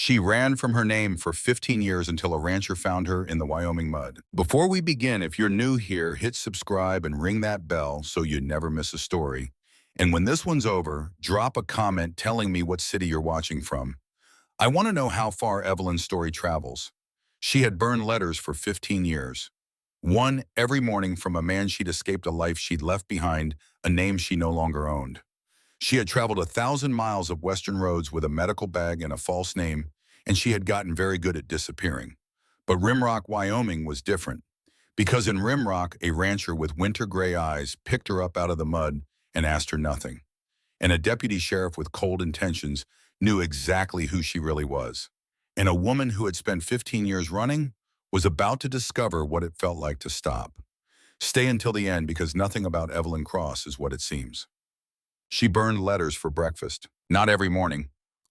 She ran from her name for 15 years until a rancher found her in the Wyoming mud. Before we begin, if you're new here, hit subscribe and ring that bell so you never miss a story. And when this one's over, drop a comment telling me what city you're watching from. I want to know how far Evelyn's story travels. She had burned letters for 15 years. One every morning from a man she'd escaped, a life she'd left behind, a name she no longer owned. She had traveled 1,000 miles of western roads with a medical bag and a false name, and she had gotten very good at disappearing. But Rimrock, Wyoming was different, because in Rimrock, a rancher with winter gray eyes picked her up out of the mud and asked her nothing. And a deputy sheriff with cold intentions knew exactly who she really was. And a woman who had spent 15 years running was about to discover what it felt like to stop. Stay until the end, because nothing about Evelyn Cross is what it seems. She burned letters for breakfast, not every morning,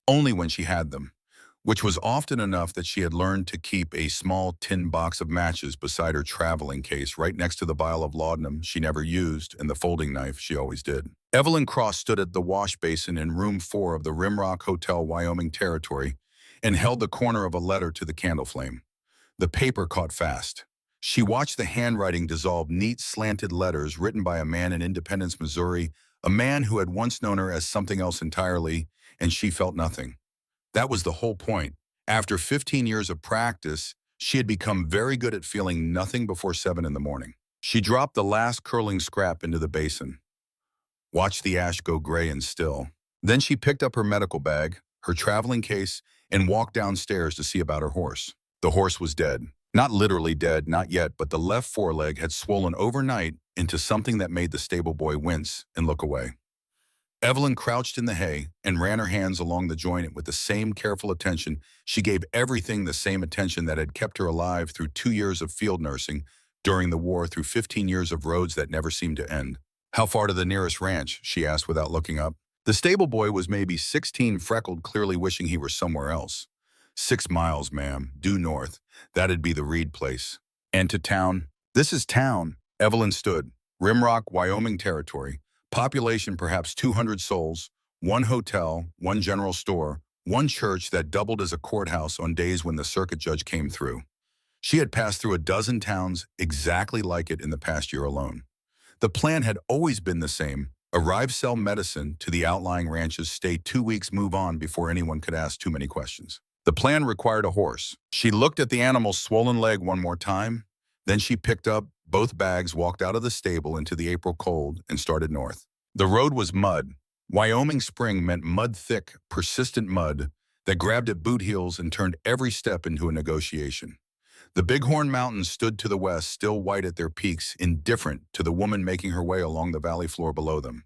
only when she had them, which was often enough that she had learned to keep a small tin box of matches beside her traveling case right next to the vial of laudanum she never used and the folding knife she always did. Evelyn Cross stood at the wash basin in room 4 of the Rimrock Hotel, Wyoming Territory, and held the corner of a letter to the candle flame. The paper caught fast. She watched the handwriting dissolve, neat slanted letters written by a man in Independence, Missouri, a man who had once known her as something else entirely, and she felt nothing. That was the whole point. After 15 years of practice, she had become very good at feeling nothing before 7 in the morning. She dropped the last curling scrap into the basin, watched the ash go gray and still. Then she picked up her medical bag, her traveling case, and walked downstairs to see about her horse. The horse was dead. Not literally dead, not yet, but the left foreleg had swollen overnight into something that made the stable boy wince and look away. Evelyn crouched in the hay and ran her hands along the joint with the same careful attention. She gave everything the same attention that had kept her alive through 2 years of field nursing, during the war, through 15 years of roads that never seemed to end. "How far to the nearest ranch?" she asked without looking up. The stable boy was maybe 16, freckled, clearly wishing he were somewhere else. 6 miles, ma'am, due north. That'd be the Reed place." "And to town?" "This is town." Evelyn stood. Rimrock, Wyoming Territory. Population perhaps 200 souls. 1 hotel, 1 general store, 1 church that doubled as a courthouse on days when the circuit judge came through. She had passed through a dozen towns exactly like it in the past year alone. The plan had always been the same. Arrive, sell medicine to the outlying ranches, stay 2 weeks, move on before anyone could ask too many questions. The plan required a horse. She looked at the animal's swollen leg one more time. Then she picked up both bags, walked out of the stable into the April cold, and started north. The road was mud. Wyoming spring meant mud, thick, persistent mud that grabbed at boot heels and turned every step into a negotiation. The Bighorn Mountains stood to the west, still white at their peaks, indifferent to the woman making her way along the valley floor below them.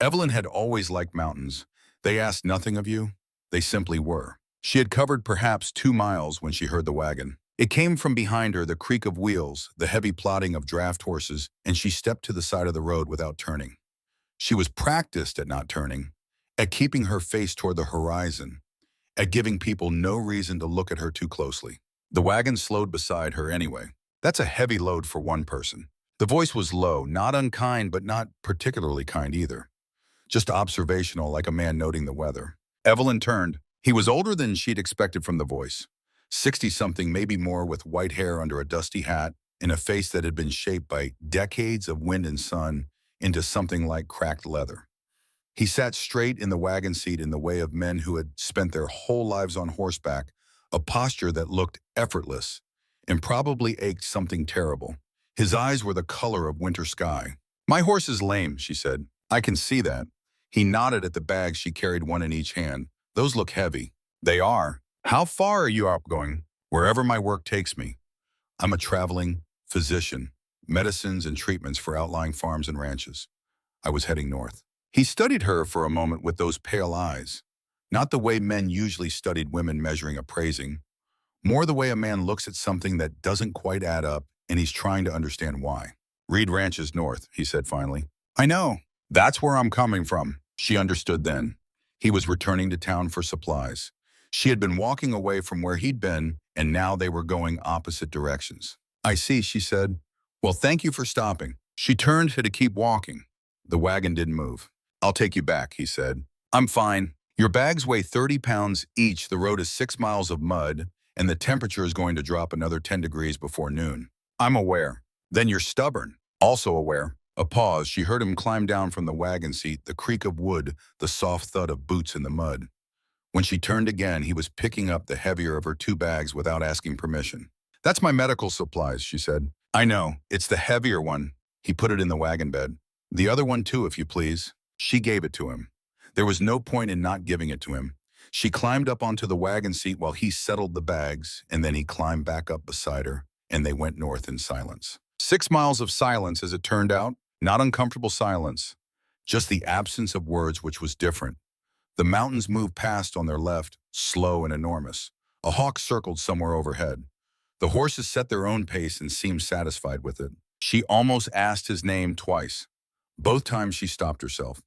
Evelyn had always liked mountains. They asked nothing of you. They simply were. She had covered perhaps 2 miles when she heard the wagon. It came from behind her, the creak of wheels, the heavy plodding of draft horses, and she stepped to the side of the road without turning. She was practiced at not turning, at keeping her face toward the horizon, at giving people no reason to look at her too closely. The wagon slowed beside her anyway. That's a heavy load for 1 person. The voice was low, not unkind, but not particularly kind either. Just observational, like a man noting the weather. Evelyn turned. He was older than she'd expected from the voice. 60-something, maybe more, with white hair under a dusty hat, and a face that had been shaped by decades of wind and sun into something like cracked leather. He sat straight in the wagon seat in the way of men who had spent their whole lives on horseback, a posture that looked effortless and probably ached something terrible. His eyes were the color of winter sky. "My horse is lame," she said. "I can see that." He nodded at the bags she carried, 1 in each hand. "Those look heavy." "They are." "How far are you out going?" "Wherever my work takes me. I'm a traveling physician, medicines and treatments for outlying farms and ranches." I was heading north. He studied her for a moment with those pale eyes. Not the way men usually studied women, measuring, appraising. More the way a man looks at something that doesn't quite add up, and he's trying to understand why. "Reed Ranch is north," he said finally. "I know. That's where I'm coming from." She understood then. He was returning to town for supplies. She had been walking away from where he'd been, and now they were going opposite directions. "I see," she said. "Well, thank you for stopping." She turned to keep walking. The wagon didn't move. "I'll take you back," he said. "I'm fine." Your bags weigh 30 pounds each, the road is 6 miles of mud, and the temperature is going to drop another 10 degrees before noon. I'm aware. Then you're stubborn. Also aware. A pause. She heard him climb down from the wagon seat, the creak of wood, the soft thud of boots in the mud. When she turned again, he was picking up the heavier of her 2 bags without asking permission. That's my medical supplies, she said. I know. It's the heavier one. He put it in the wagon bed. The other one too, if you please. She gave it to him. There was no point in not giving it to him. She climbed up onto the wagon seat while he settled the bags, and then he climbed back up beside her, and they went north in silence. 6 miles of silence, as it turned out. Not uncomfortable silence. Just the absence of words, which was different. The mountains moved past on their left, slow and enormous. A hawk circled somewhere overhead. The horses set their own pace and seemed satisfied with it. She almost asked his name twice. Both times she stopped herself.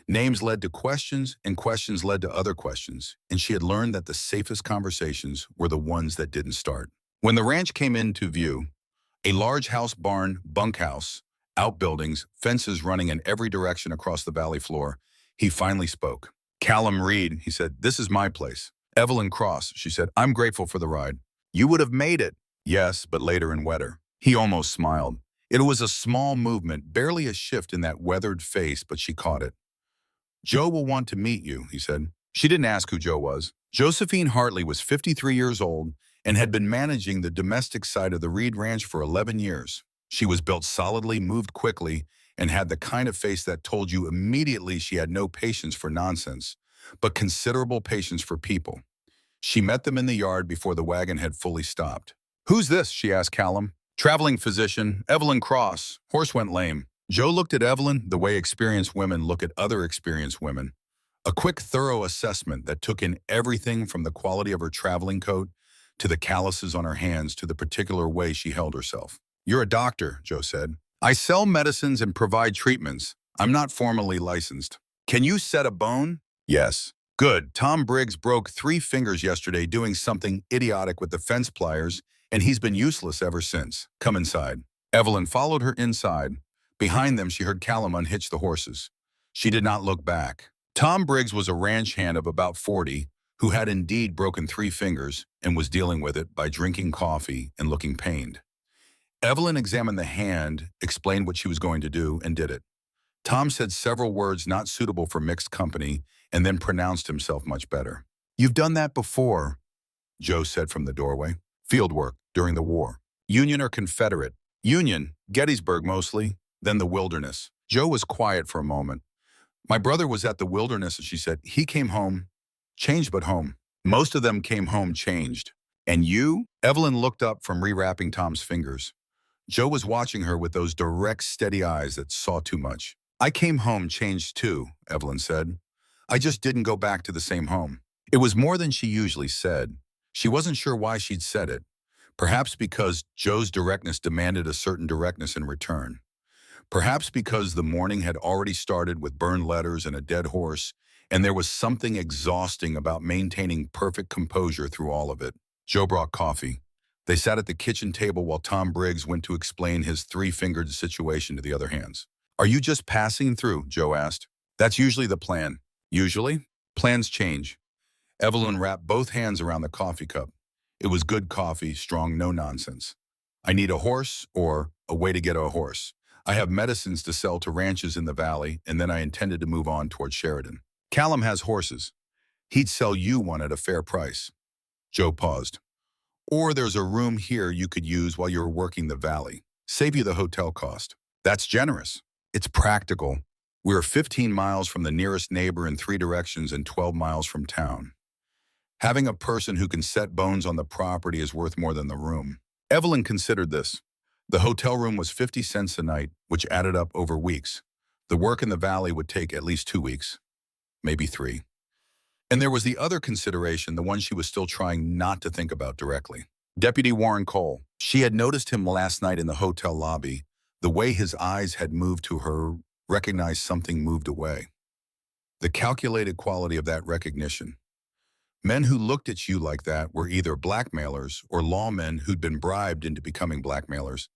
Names led to questions, and questions led to other questions, and she had learned that the safest conversations were the ones that didn't start. When the ranch came into view, a large house barn, bunkhouse, outbuildings, fences running in every direction across the valley floor, he finally spoke. Callum Reed, he said, this is my place. Evelyn Cross, she said, I'm grateful for the ride. You would have made it. Yes, but later and wetter. He almost smiled. It was a small movement, barely a shift in that weathered face, but she caught it. Joe will want to meet you, he said. She didn't ask who Joe was. Josephine Hartley was 53 years old and had been managing the domestic side of the Reed Ranch for 11 years. She was built solidly, moved quickly, and had the kind of face that told you immediately she had no patience for nonsense, but considerable patience for people. She met them in the yard before the wagon had fully stopped. Who's this? She asked Callum. Traveling physician, Evelyn Cross. Horse went lame. Joe looked at Evelyn the way experienced women look at other experienced women. A quick, thorough assessment that took in everything from the quality of her traveling coat to the calluses on her hands to the particular way she held herself. You're a doctor, Joe said. I sell medicines and provide treatments. I'm not formally licensed. Can you set a bone? Yes. Good. Tom Briggs broke 3 fingers yesterday doing something idiotic with the fence pliers, and he's been useless ever since. Come inside. Evelyn followed her inside. Behind them, she heard Callum unhitch the horses. She did not look back. Tom Briggs was a ranch hand of about 40 who had indeed broken 3 fingers and was dealing with it by drinking coffee and looking pained. Evelyn examined the hand, explained what she was going to do, and did it. Tom said several words not suitable for mixed company and then pronounced himself much better. You've done that before, Joe said from the doorway. Field work during the war. Union or Confederate? Union, Gettysburg mostly, then the Wilderness. Joe was quiet for a moment. My brother was at the Wilderness, she said. He came home, changed but home. Most of them came home changed. And you? Evelyn looked up from rewrapping Tom's fingers. Joe was watching her with those direct, steady eyes that saw too much. I came home changed too, Evelyn said. I just didn't go back to the same home. It was more than she usually said. She wasn't sure why she'd said it. Perhaps because Joe's directness demanded a certain directness in return. Perhaps because the morning had already started with burned letters and a dead horse, and there was something exhausting about maintaining perfect composure through all of it. Joe brought coffee. They sat at the kitchen table while Tom Briggs went to explain his 3-fingered situation to the other hands. Are you just passing through? Joe asked. That's usually the plan. Usually? Plans change. Evelyn wrapped both hands around the coffee cup. It was good coffee, strong, no nonsense. I need a horse or a way to get a horse. I have medicines to sell to ranches in the valley, and then I intended to move on toward Sheridan. Callum has horses. He'd sell you one at a fair price. Joe paused. Or there's a room here you could use while you're working the valley. Save you the hotel cost. That's generous. It's practical. We're 15 miles from the nearest neighbor in 3 directions and 12 miles from town. Having a person who can set bones on the property is worth more than the room. Evelyn considered this. The hotel room was 50 cents a night, which added up over weeks. The work in the valley would take at least 2 weeks, maybe 3. And there was the other consideration, the one she was still trying not to think about directly. Deputy Warren Cole. She had noticed him last night in the hotel lobby. The way his eyes had moved to her, recognized something moved away. The calculated quality of that recognition. Men who looked at you like that were either blackmailers or lawmen who'd been bribed into becoming blackmailers,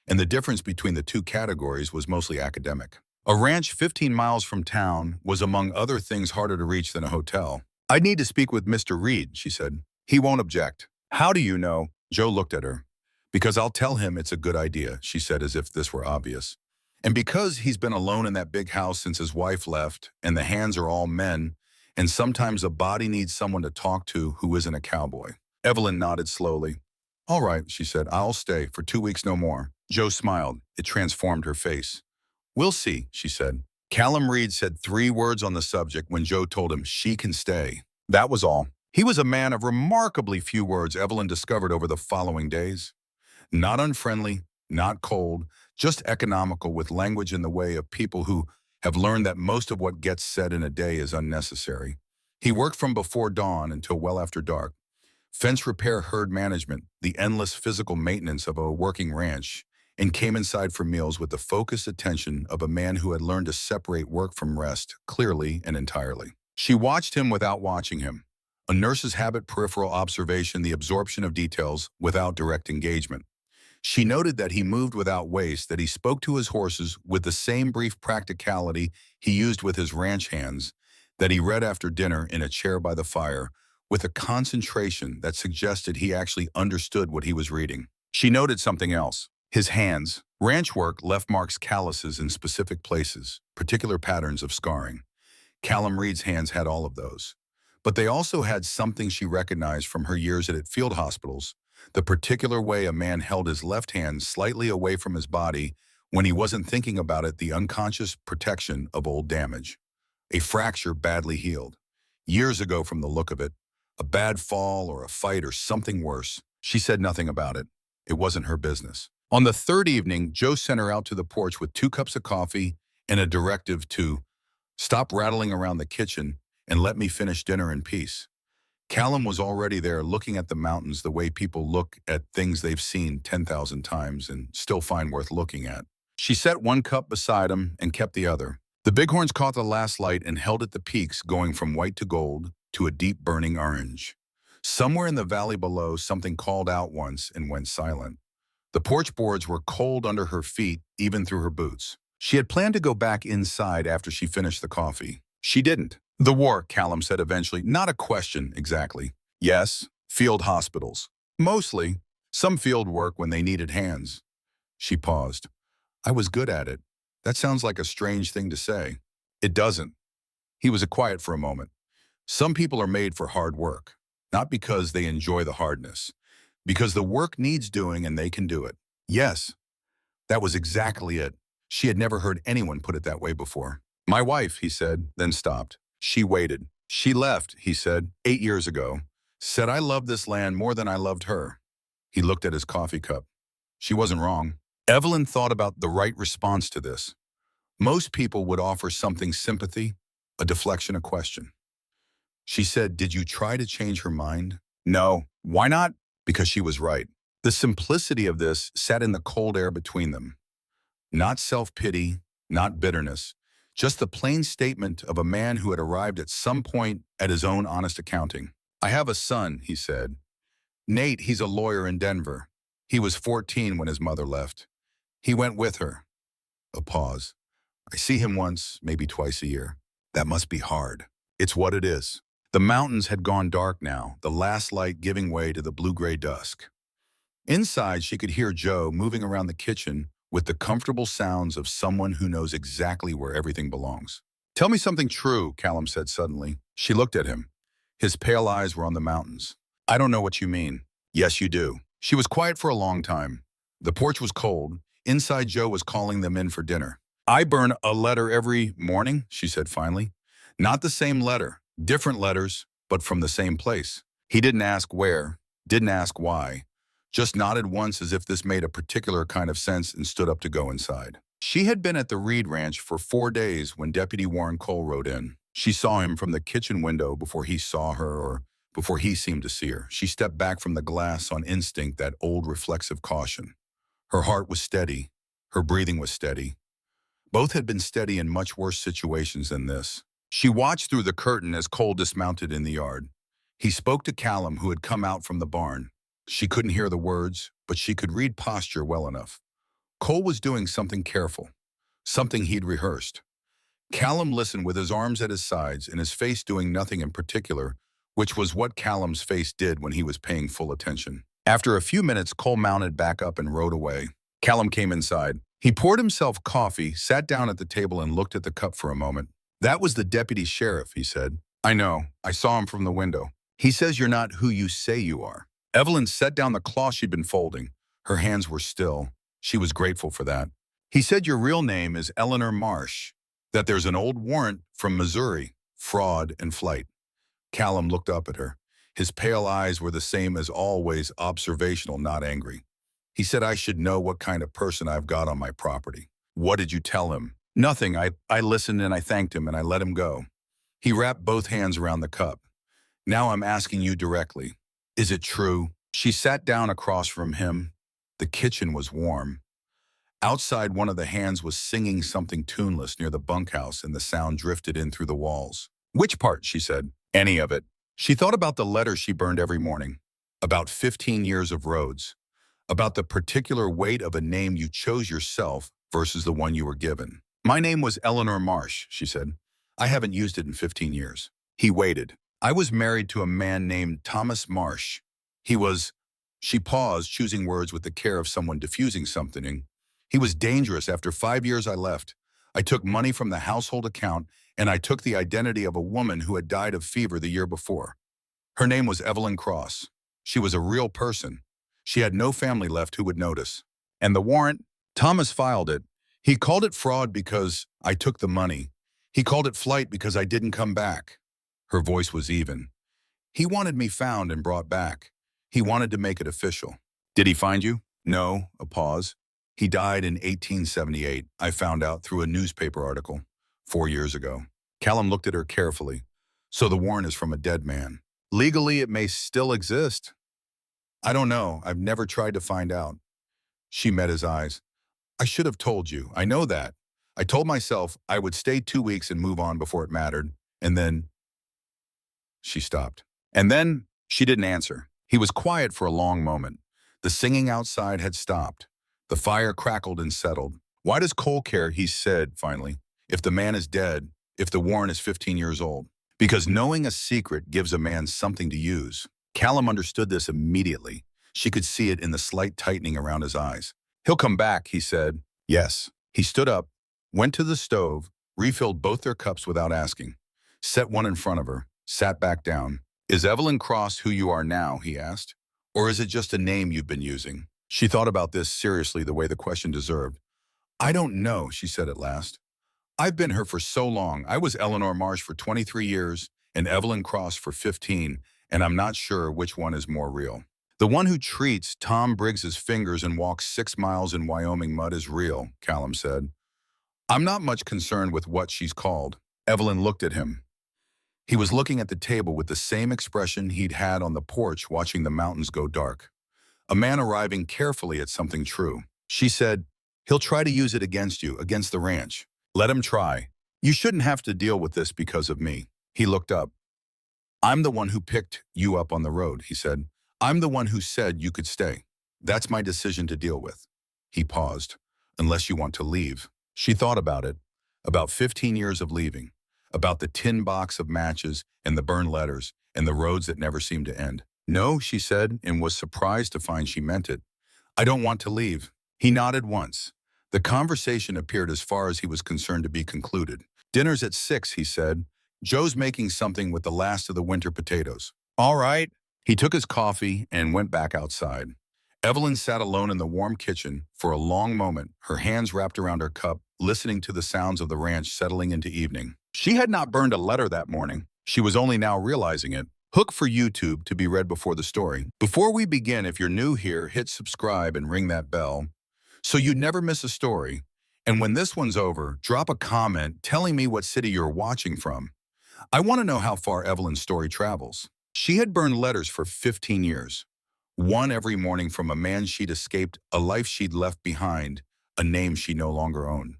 and the difference between the 2 categories was mostly academic. A ranch 15 miles from town was, among other things, harder to reach than a hotel. "I need to speak with Mr. Reed," she said. "He won't object." "How do you know?" Joe looked at her. "Because I'll tell him it's a good idea," she said, as if this were obvious. "And because he's been alone in that big house since his wife left, and the hands are all men, and sometimes a body needs someone to talk to who isn't a cowboy." Evelyn nodded slowly. "All right," she said. "I'll stay for 2 weeks, no more." Joe smiled. It transformed her face. "We'll see," she said. Callum Reed said 3 words on the subject when Joe told him she can stay. That was all. He was a man of remarkably few words, Evelyn discovered over the following days. Not unfriendly, not cold, just economical, with language in the way of people who have learned that most of what gets said in a day is unnecessary. He worked from before dawn until well after dark. Fence repair, herd management, the endless physical maintenance of a working ranch, and came inside for meals with the focused attention of a man who had learned to separate work from rest clearly and entirely. She watched him without watching him. A nurse's habit, peripheral observation, the absorption of details without direct engagement. She noted that he moved without waste, that he spoke to his horses with the same brief practicality he used with his ranch hands, that he read after dinner in a chair by the fire, with a concentration that suggested he actually understood what he was reading. She noted something else. His hands. Ranch work left marks, calluses in specific places, particular patterns of scarring. Callum Reed's hands had all of those. But they also had something she recognized from her years at field hospitals, the particular way a man held his left hand slightly away from his body when he wasn't thinking about it, the unconscious protection of old damage. A fracture badly healed. Years ago from the look of it, a bad fall or a fight or something worse. She said nothing about it. It wasn't her business. On the 3rd evening, Joe sent her out to the porch with 2 cups of coffee and a directive to stop rattling around the kitchen and let me finish dinner in peace. Callum was already there, looking at the mountains the way people look at things they've seen 10,000 times and still find worth looking at. She set 1 cup beside him and kept the other. The bighorns caught the last light and held at the peaks, going from white to gold to a deep burning orange. Somewhere in the valley below, something called out once and went silent. The porch boards were cold under her feet, even through her boots. She had planned to go back inside after she finished the coffee. She didn't. "The war," Callum said eventually. "Not a question, exactly. Yes, field hospitals. Mostly. Some field work when they needed hands." She paused. "I was good at it." "That sounds like a strange thing to say." "It doesn't." He was quiet for a moment. "Some people are made for hard work. Not because they enjoy the hardness. Because the work needs doing and they can do it." Yes, that was exactly it. She had never heard anyone put it that way before. "My wife," he said, then stopped. She waited. "She left," he said, 8 years ago. Said I loved this land more than I loved her." He looked at his coffee cup. She wasn't wrong. Evelyn thought about the right response to this. Most people would offer something: sympathy, a deflection, a question. She said, "Did you try to change her mind?" "No." "Why not?" Because she was right. The simplicity of this sat in the cold air between them. Not self-pity, not bitterness, just the plain statement of a man who had arrived at some point at his own honest accounting. "I have a son," he said. "Nate, he's a lawyer in Denver. He was 14 when his mother left. He went with her." A pause. "I see him once, maybe twice a year." "That must be hard." "It's what it is." The mountains had gone dark now, the last light giving way to the blue-gray dusk. Inside, she could hear Joe moving around the kitchen with the comfortable sounds of someone who knows exactly where everything belongs. "Tell me something true," Callum said suddenly. She looked at him. His pale eyes were on the mountains. "I don't know what you mean." "Yes, you do." She was quiet for a long time. The porch was cold. Inside, Joe was calling them in for dinner. "I burn a letter every morning," she said finally. "Not the same letter. Different letters, but from the same place." He didn't ask where, didn't ask why, just nodded once as if this made a particular kind of sense and stood up to go inside. She had been at the Reed Ranch for 4 days when Deputy Warren Cole rode in. She saw him from the kitchen window before he saw her, or before he seemed to see her. She stepped back from the glass on instinct, that old reflexive caution. Her heart was steady. Her breathing was steady. Both had been steady in much worse situations than this. She watched through the curtain as Cole dismounted in the yard. He spoke to Callum, who had come out from the barn. She couldn't hear the words, but she could read posture well enough. Cole was doing something careful. something he'd rehearsed. Callum listened with his arms at his sides and his face doing nothing in particular, which was what Callum's face did when he was paying full attention. After a few minutes, Cole mounted back up and rode away. Callum came inside. He poured himself coffee, sat down at the table and looked at the cup for a moment. "That was the deputy sheriff," he said. "I know. I saw him from the window. He says you're not who you say you are." Evelyn set down the cloth she'd been folding. Her hands were still. She was grateful for that. "He said your real name is Eleanor Marsh, that there's an old warrant from Missouri, fraud and flight." Callum looked up at her. His pale eyes were the same as always, observational, not angry. "He said I should know what kind of person I've got on my property." "What did you tell him?" "Nothing. I listened and I thanked him and I let him go." He wrapped both hands around the cup. "Now I'm asking you directly. Is it true?" She sat down across from him. The kitchen was warm. Outside, one of the hands was singing something tuneless near the bunkhouse and the sound drifted in through the walls. "Which part?" she said. "Any of it." She thought about the letters she burned every morning, about 15 years of roads, about the particular weight of a name you chose yourself versus the one you were given. "My name was Eleanor Marsh," she said. "I haven't used it in 15 years. He waited. "I was married to a man named Thomas Marsh. He was—" She paused, choosing words with the care of someone diffusing something. "He was dangerous. After 5 years I left. I took money from the household account and I took the identity of a woman who had died of fever the year before. Her name was Evelyn Cross. She was a real person. She had no family left who would notice. And the warrant? Thomas filed it. He called it fraud because I took the money. He called it flight because I didn't come back." Her voice was even. "He wanted me found and brought back. He wanted to make it official." "Did he find you?" "No." A pause. "He died in 1878. I found out through a newspaper article 4 years ago." Callum looked at her carefully. "So the warrant is from a dead man. Legally, it may still exist." "I don't know. I've never tried to find out." She met his eyes. "I should have told you. I know that. I told myself I would stay 2 weeks and move on before it mattered. And then—" She stopped. "And then—" She didn't answer. He was quiet for a long moment. The singing outside had stopped. The fire crackled and settled. "Why does Cole care?" he said finally. "If the man is dead, if the warrant is 15 years old. Because knowing a secret gives a man something to use." Callum understood this immediately. She could see it in the slight tightening around his eyes. "He'll come back," he said. "Yes." He stood up, went to the stove, refilled both their cups without asking, set one in front of her, sat back down. "Is Evelyn Cross who you are now?" he asked. "Or is it just a name you've been using?" She thought about this seriously, the way the question deserved. "I don't know," she said at last. "I've been her for so long. I was Eleanor Marsh for 23 years and Evelyn Cross for 15, and I'm not sure which one is more real. The one who treats Tom Briggs's fingers and walks 6 miles in Wyoming mud is real," Callum said. "I'm not much concerned with what she's called." Evelyn looked at him. He was looking at the table with the same expression he'd had on the porch watching the mountains go dark. A man arriving carefully at something true. She said, "He'll try to use it against you, against the ranch. Let him try. You shouldn't have to deal with this because of me." He looked up. "I'm the one who picked you up on the road," he said. "I'm the one who said you could stay. That's my decision to deal with." He paused. "Unless you want to leave." She thought about it. About 15 years of leaving. About the tin box of matches and the burned letters and the roads that never seemed to end. "No," she said, and was surprised to find she meant it. "I don't want to leave." He nodded once. The conversation appeared as far as he was concerned to be concluded. "Dinner's at 6, he said. "Joe's making something with the last of the winter potatoes." "All right." He took his coffee and went back outside. Evelyn sat alone in the warm kitchen for a long moment, her hands wrapped around her cup, listening to the sounds of the ranch settling into evening. She had not burned a letter that morning. She was only now realizing it. Hook for YouTube to be read before the story. Before we begin, if you're new here, hit subscribe and ring that bell so you never miss a story. And when this one's over, drop a comment telling me what city you're watching from. I want to know how far Evelyn's story travels. She had burned letters for 15 years. One every morning from a man she'd escaped, a life she'd left behind, a name she no longer owned.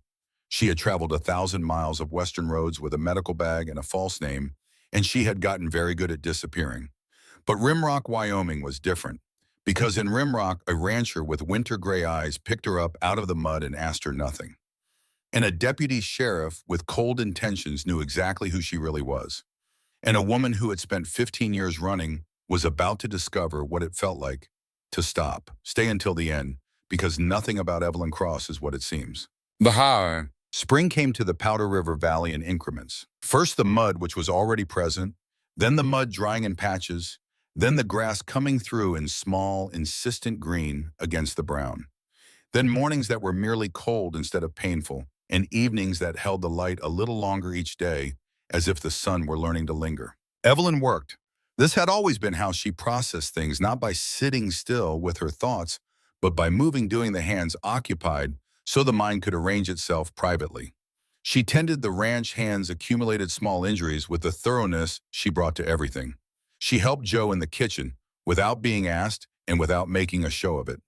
She had traveled 1,000 miles of western roads with a medical bag and a false name, and she had gotten very good at disappearing. But Rimrock, Wyoming was different, because in Rimrock, a rancher with winter gray eyes picked her up out of the mud and asked her nothing. And a deputy sheriff with cold intentions knew exactly who she really was. And a woman who had spent 15 years running was about to discover what it felt like to stay until the end, because nothing about Evelyn Cross is what it seems. Bahar. Spring came to the Powder River Valley in increments. First the mud, which was already present, then the mud drying in patches, then the grass coming through in small, insistent green against the brown. Then mornings that were merely cold instead of painful, and evenings that held the light a little longer each day, as if the sun were learning to linger. Evelyn worked. This had always been how she processed things, not by sitting still with her thoughts, but by moving, doing the hands occupied so the mind could arrange itself privately. She tended the ranch hands' accumulated small injuries with the thoroughness she brought to everything. She helped Joe in the kitchen, without being asked and without making a show of it.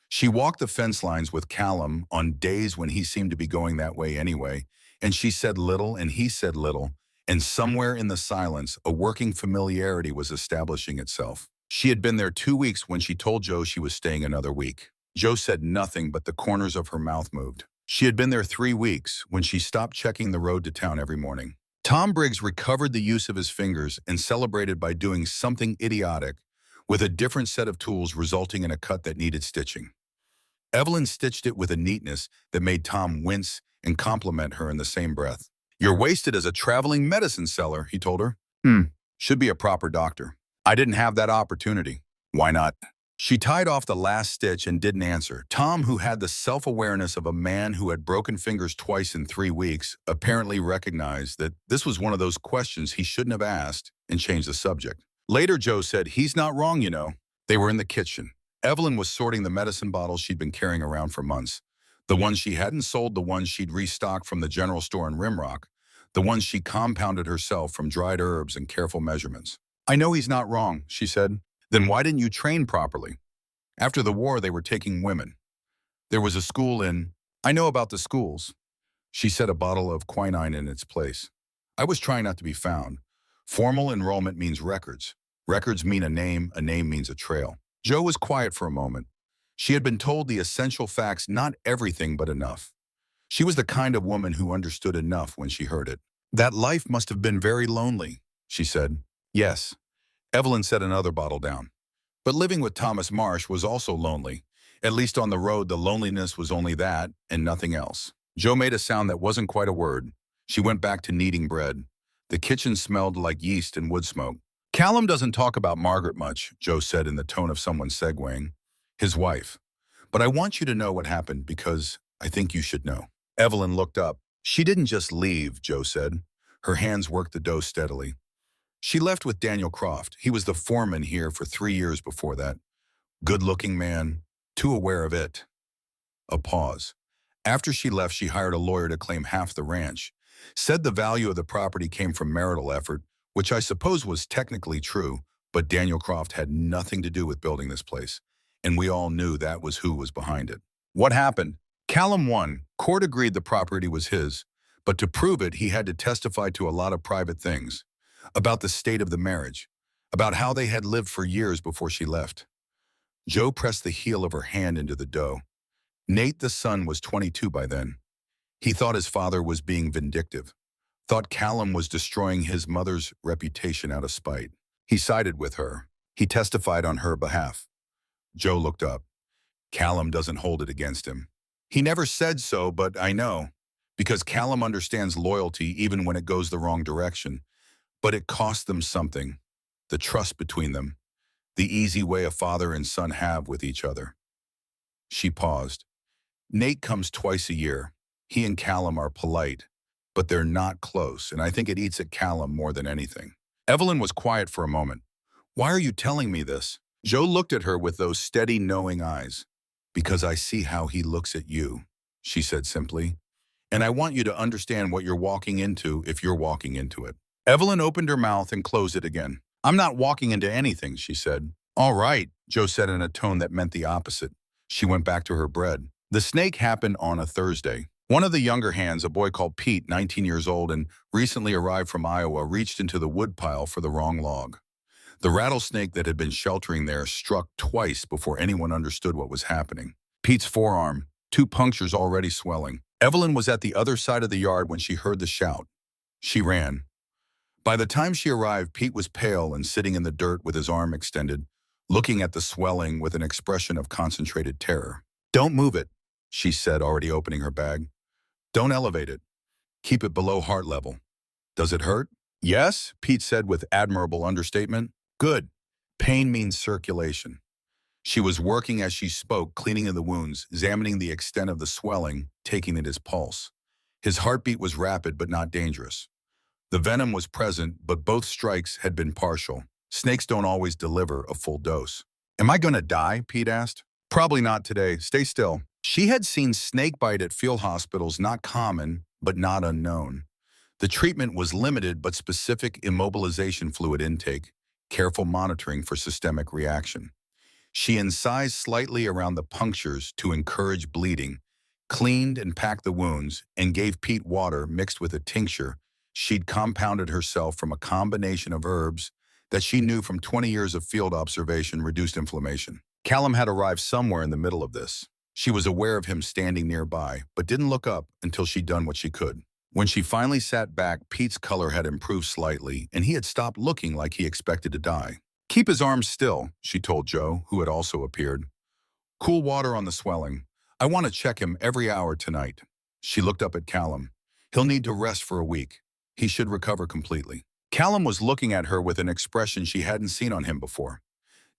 She walked the fence lines with Callum on days when he seemed to be going that way anyway, and she said little and he said little, and somewhere in the silence, a working familiarity was establishing itself. She had been there 2 weeks when she told Joe she was staying another week. Joe said nothing, but the corners of her mouth moved. She had been there 3 weeks when she stopped checking the road to town every morning. Tom Briggs recovered the use of his fingers and celebrated by doing something idiotic with a different set of tools, resulting in a cut that needed stitching. Evelyn stitched it with a neatness that made Tom wince and compliment her in the same breath. "You're wasted as a traveling medicine seller," he told her. Should be a proper doctor. I didn't have that opportunity." "Why not?" She tied off the last stitch and didn't answer. Tom, who had the self-awareness of a man who had broken fingers twice in 3 weeks, apparently recognized that this was one of those questions he shouldn't have asked and changed the subject. Later, Joe said, "He's not wrong, you know." They were in the kitchen. Evelyn was sorting the medicine bottles she'd been carrying around for months. The ones she hadn't sold, the ones she'd restocked from the general store in Rimrock, the ones she compounded herself from dried herbs and careful measurements. "I know he's not wrong," she said. "Then why didn't you train properly?" "After the war, they were taking women. There was a school in—" "I know about the schools." She set a bottle of quinine in its place. "I was trying not to be found. Formal enrollment means records. Records mean a name means a trail." Joe was quiet for a moment. She had been told the essential facts, not everything, but enough. She was the kind of woman who understood enough when she heard it. "That life must have been very lonely," she said. "Yes." Evelyn set another bottle down. "But living with Thomas Marsh was also lonely. At least on the road, the loneliness was only that and nothing else." Joe made a sound that wasn't quite a word. She went back to kneading bread. The kitchen smelled like yeast and wood smoke. "Callum doesn't talk about Margaret much," Joe said in the tone of someone segueing. "His wife. But I want you to know what happened because I think you should know." Evelyn looked up. "She didn't just leave," Joe said. Her hands worked the dough steadily. "She left with Daniel Croft. He was the foreman here for 3 years before that. Good-looking man, too aware of it." A pause. "After she left, she hired a lawyer to claim half the ranch. Said the value of the property came from marital effort, which I suppose was technically true, but Daniel Croft had nothing to do with building this place, and we all knew that was who was behind it." "What happened?" "Callum won. Court agreed the property was his, but to prove it, he had to testify to a lot of private things. About the state of the marriage, about how they had lived for years before she left." Joe pressed the heel of her hand into the dough. Nate, the son, was 22 by then. He thought his father was being vindictive, thought Callum was destroying his mother's reputation out of spite. He sided with her. He testified on her behalf. Joe looked up. "Callum doesn't hold it against him." "He never said so, but I know, because Callum understands loyalty even when it goes the wrong direction. But it cost them something, the trust between them, the easy way a father and son have with each other." She paused. "Nate comes twice a year. He and Callum are polite, but they're not close, and I think it eats at Callum more than anything." Evelyn was quiet for a moment. "Why are you telling me this?" Joe looked at her with those steady, knowing eyes. "Because I see how he looks at you," she said simply. "And I want you to understand what you're walking into if you're walking into it." Evelyn opened her mouth and closed it again. "I'm not walking into anything," she said. "All right," Joe said in a tone that meant the opposite. She went back to her bread. "The snake happened on a Thursday. One of the younger hands, a boy called Pete, 19 years old and recently arrived from Iowa, reached into the woodpile for the wrong log. The rattlesnake that had been sheltering there struck twice before anyone understood what was happening. Pete's forearm, 2 punctures already swelling. Evelyn was at the other side of the yard when she heard the shout. She ran. By the time she arrived, Pete was pale and sitting in the dirt with his arm extended, looking at the swelling with an expression of concentrated terror. "Don't move it," she said, already opening her bag. "Don't elevate it. Keep it below heart level. Does it hurt?" "Yes," Pete said with admirable understatement. "Good. Pain means circulation." She was working as she spoke, cleaning the wounds, examining the extent of the swelling, taking at his pulse. His heartbeat was rapid but not dangerous. The venom was present, but both strikes had been partial. Snakes don't always deliver a full dose. "Am I going to die?" Pete asked. "Probably not today. Stay still." She had seen snake bite at field hospitals, not common, but not unknown. The treatment was limited but specific: immobilization fluid intake, careful monitoring for systemic reaction. She incised slightly around the punctures to encourage bleeding, cleaned and packed the wounds, and gave Pete water mixed with a tincture she'd compounded herself from a combination of herbs that she knew from 20 years of field observation reduced inflammation. Callum had arrived somewhere in the middle of this. She was aware of him standing nearby, but didn't look up until she'd done what she could. When she finally sat back, Pete's color had improved slightly, and he had stopped looking like he expected to die. "Keep his arms still," she told Joe, who had also appeared. "Cool water on the swelling. I want to check him every hour tonight." She looked up at Callum. "He'll need to rest for a week. He should recover completely." Callum was looking at her with an expression she hadn't seen on him before.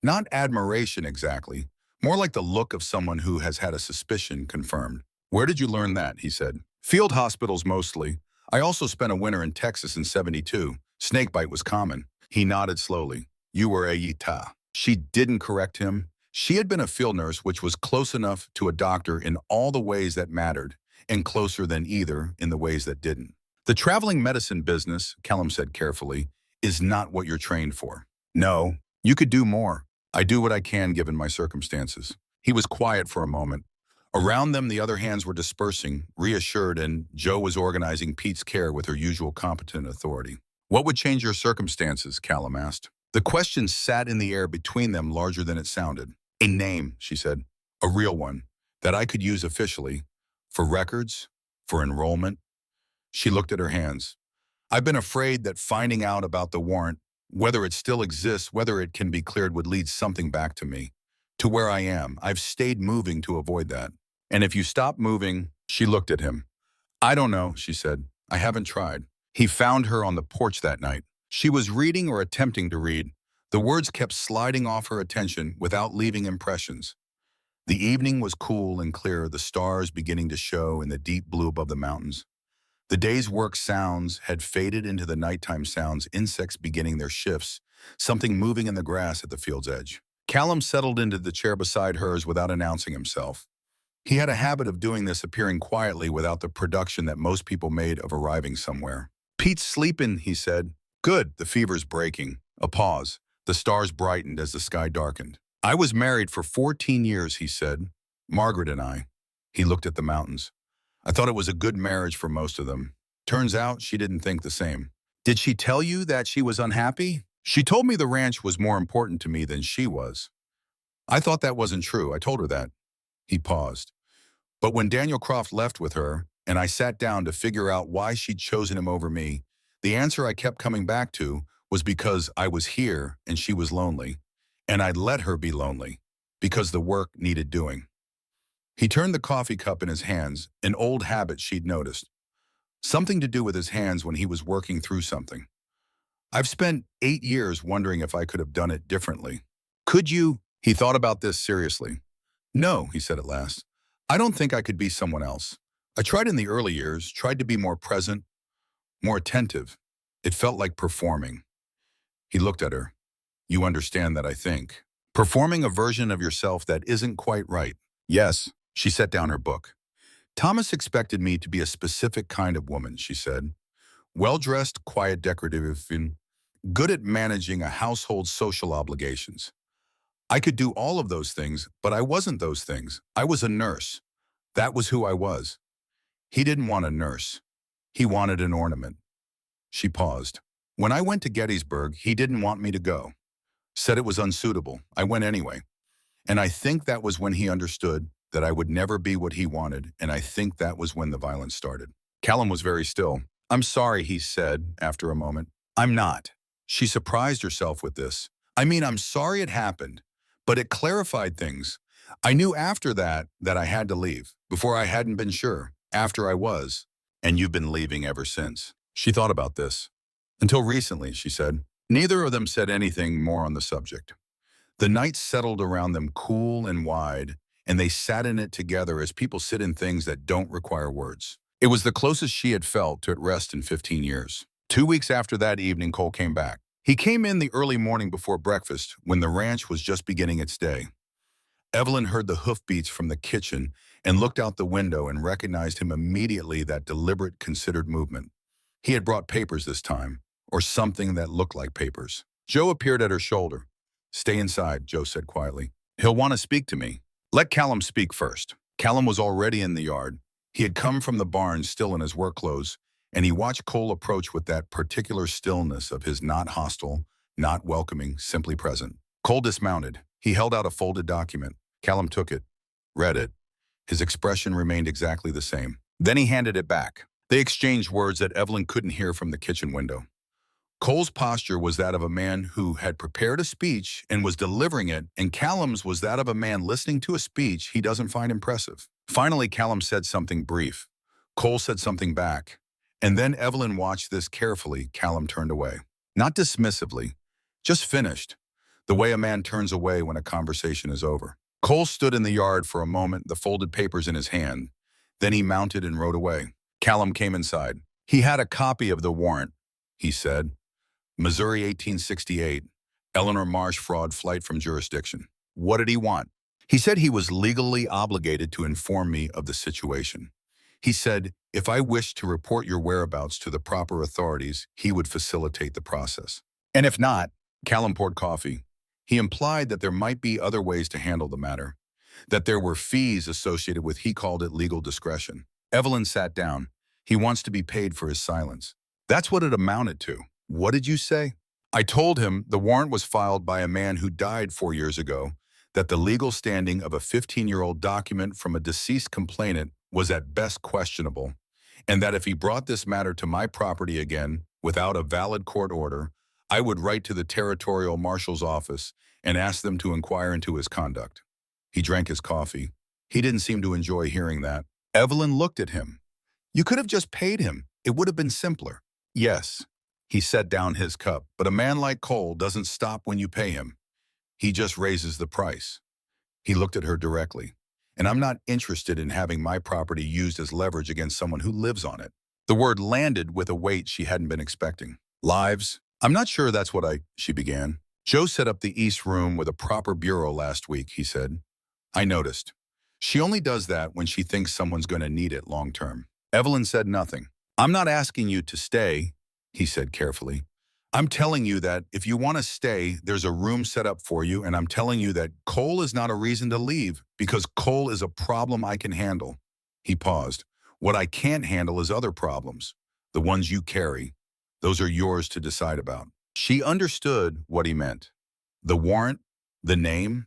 Not admiration exactly, more like the look of someone who has had a suspicion confirmed. "Where did you learn that?" he said. "Field hospitals mostly. I also spent a winter in Texas in '72. Snakebite was common." He nodded slowly. "You were a Utah." She didn't correct him. She had been a field nurse, which was close enough to a doctor in all the ways that mattered, and closer than either in the ways that didn't. "The traveling medicine business," Callum said carefully, "is not what you're trained for." "No, you could do more." "I do what I can given my circumstances." He was quiet for a moment. Around them, the other hands were dispersing, reassured, and Joe was organizing Pete's care with her usual competent authority. "What would change your circumstances?" Callum asked. The question sat in the air between them, larger than it sounded. "A name," she said. "A real one, that I could use officially, for records, for enrollment." She looked at her hands. "I've been afraid that finding out about the warrant, whether it still exists, whether it can be cleared, would lead something back to me, to where I am. I've stayed moving to avoid that." "And if you stop moving," she looked at him. "I don't know," she said. "I haven't tried." He found her on the porch that night. She was reading or attempting to read. The words kept sliding off her attention without leaving impressions. The evening was cool and clear, the stars beginning to show in the deep blue above the mountains. The day's work sounds had faded into the nighttime sounds, insects beginning their shifts, something moving in the grass at the field's edge. Callum settled into the chair beside hers without announcing himself. He had a habit of doing this, appearing quietly without the production that most people made of arriving somewhere. "Pete's sleeping," he said. "Good, the fever's breaking." A pause. The stars brightened as the sky darkened. "I was married for 14 years, he said. "Margaret and I." He looked at the mountains. "I thought it was a good marriage for most of them. Turns out she didn't think the same." "Did she tell you that she was unhappy?" "She told me the ranch was more important to me than she was. I thought that wasn't true. I told her that." He paused. "But when Daniel Croft left with her, and I sat down to figure out why she'd chosen him over me, the answer I kept coming back to was because I was here and she was lonely, and I'd let her be lonely, because the work needed doing." He turned the coffee cup in his hands, an old habit she'd noticed. Something to do with his hands when he was working through something. "I've spent 8 years wondering if I could have done it differently." "Could you?" He thought about this seriously. "No," he said at last. "I don't think I could be someone else. I tried in the early years, tried to be more present, more attentive. It felt like performing." He looked at her. "You understand that, I think. Performing a version of yourself that isn't quite right." "Yes." She set down her book. "Thomas expected me to be a specific kind of woman," she said. "Well-dressed, quiet, decorative, and good at managing a household's social obligations. I could do all of those things, but I wasn't those things. I was a nurse. That was who I was. He didn't want a nurse. He wanted an ornament." She paused. "When I went to Gettysburg, he didn't want me to go. Said it was unsuitable. I went anyway. And I think that was when he understood that I would never be what he wanted, and I think that was when the violence started. Callum was very still. "I'm sorry," he said after a moment. "I'm not." She surprised herself with this. "I mean, I'm sorry it happened, but it clarified things. I knew after that I had to leave. Before I hadn't been sure. After I was. And you've been leaving ever since." She thought about this. "Until recently," she said. Neither of them said anything more on the subject. The night settled around them cool and wide, and they sat in it together as people sit in things that don't require words. It was the closest she had felt to at rest in 15 years. 2 weeks after that evening, Cole came back. He came in the early morning before breakfast, when the ranch was just beginning its day. Evelyn heard the hoofbeats from the kitchen and looked out the window and recognized him immediately, that deliberate, considered movement. He had brought papers this time, or something that looked like papers. Joe appeared at her shoulder. "Stay inside," Joe said quietly. "He'll want to speak to me." "Let Callum speak first." Callum was already in the yard. He had come from the barn still in his work clothes, and he watched Cole approach with that particular stillness of his, not hostile, not welcoming, simply present. Cole dismounted. He held out a folded document. Callum took it, read it. His expression remained exactly the same. Then he handed it back. They exchanged words that Evelyn couldn't hear from the kitchen window. Cole's posture was that of a man who had prepared a speech and was delivering it, and Callum's was that of a man listening to a speech he doesn't find impressive. Finally, Callum said something brief. Cole said something back. And then Evelyn watched this carefully. Callum turned away. Not dismissively, just finished, the way a man turns away when a conversation is over. Cole stood in the yard for a moment, the folded papers in his hand. Then he mounted and rode away. Callum came inside. He had a copy of the warrant, he said. Missouri 1868, Eleanor Marsh fraud flight from jurisdiction. What did he want? He said he was legally obligated to inform me of the situation. He said, if I wished to report your whereabouts to the proper authorities, he would facilitate the process. And if not, Callum poured coffee. He implied that there might be other ways to handle the matter, that there were fees associated with, he called it, legal discretion. Evelyn sat down. He wants to be paid for his silence. That's what it amounted to. What did you say? I told him the warrant was filed by a man who died 4 years ago, that the legal standing of a 15-year-old document from a deceased complainant was at best questionable, and that if he brought this matter to my property again without a valid court order, I would write to the territorial marshal's office and ask them to inquire into his conduct. He drank his coffee. He didn't seem to enjoy hearing that. Evelyn looked at him. You could have just paid him. It would have been simpler. Yes. He set down his cup, but a man like Cole doesn't stop when you pay him. He just raises the price. He looked at her directly. And I'm not interested in having my property used as leverage against someone who lives on it. The word landed with a weight she hadn't been expecting. Lives? I'm not sure that's what she began. Joe set up the East Room with a proper bureau last week, he said. I noticed. She only does that when she thinks someone's going to need it long term. Evelyn said nothing. I'm not asking you to stay, he said carefully. I'm telling you that if you want to stay, there's a room set up for you, and I'm telling you that Cole is not a reason to leave, because Cole is a problem I can handle. He paused. What I can't handle is other problems, the ones you carry. Those are yours to decide about. She understood what he meant. The warrant, the name,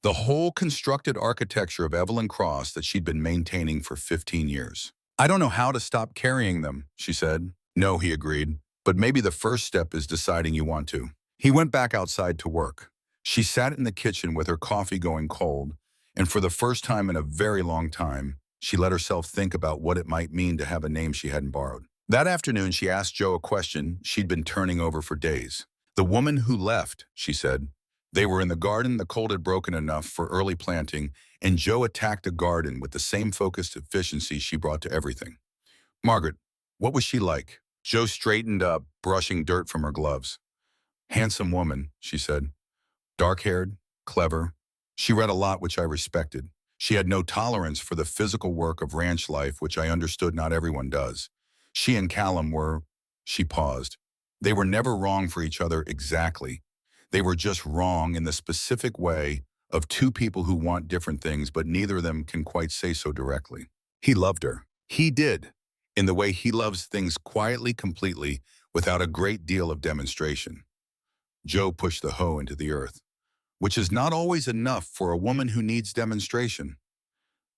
the whole constructed architecture of Evelyn Cross that she'd been maintaining for 15 years. I don't know how to stop carrying them, she said. No, he agreed. But maybe the first step is deciding you want to. He went back outside to work. She sat in the kitchen with her coffee going cold, and for the first time in a very long time, she let herself think about what it might mean to have a name she hadn't borrowed. That afternoon, she asked Joe a question she'd been turning over for days. The woman who left, she said. They were in the garden. The cold had broken enough for early planting, and Joe attacked the garden with the same focused efficiency she brought to everything. Margaret, what was she like? Joe straightened up, brushing dirt from her gloves. Handsome woman, she said. Dark-haired, clever. She read a lot, which I respected. She had no tolerance for the physical work of ranch life, which I understood not everyone does. She and Callum were, she paused. They were never wrong for each other exactly. They were just wrong in the specific way of two people who want different things, but neither of them can quite say so directly. He loved her. He did. In the way he loves things quietly, completely, without a great deal of demonstration. Joe pushed the hoe into the earth, which is not always enough for a woman who needs demonstration.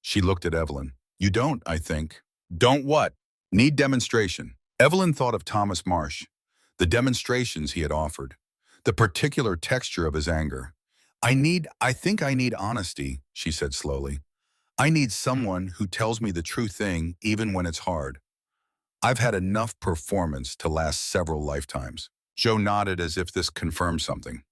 She looked at Evelyn. You don't, I think. Don't what? Need demonstration. Evelyn thought of Thomas Marsh, the demonstrations he had offered, the particular texture of his anger. I think I need honesty, she said slowly. I need someone who tells me the true thing even when it's hard. I've had enough performance to last several lifetimes. Joe nodded as if this confirmed something.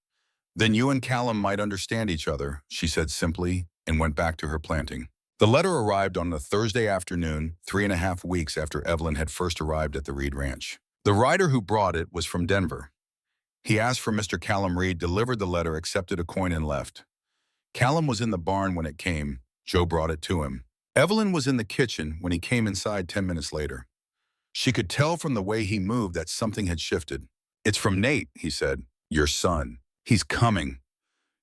Then you and Callum might understand each other, she said simply, and went back to her planting. The letter arrived on a Thursday afternoon, 3.5 weeks after Evelyn had first arrived at the Reed Ranch. The rider who brought it was from Denver. He asked for Mr. Callum Reed, delivered the letter, accepted a coin, and left. Callum was in the barn when it came. Joe brought it to him. Evelyn was in the kitchen when he came inside 10 minutes later. She could tell from the way he moved that something had shifted. It's from Nate, he said. Your son. He's coming.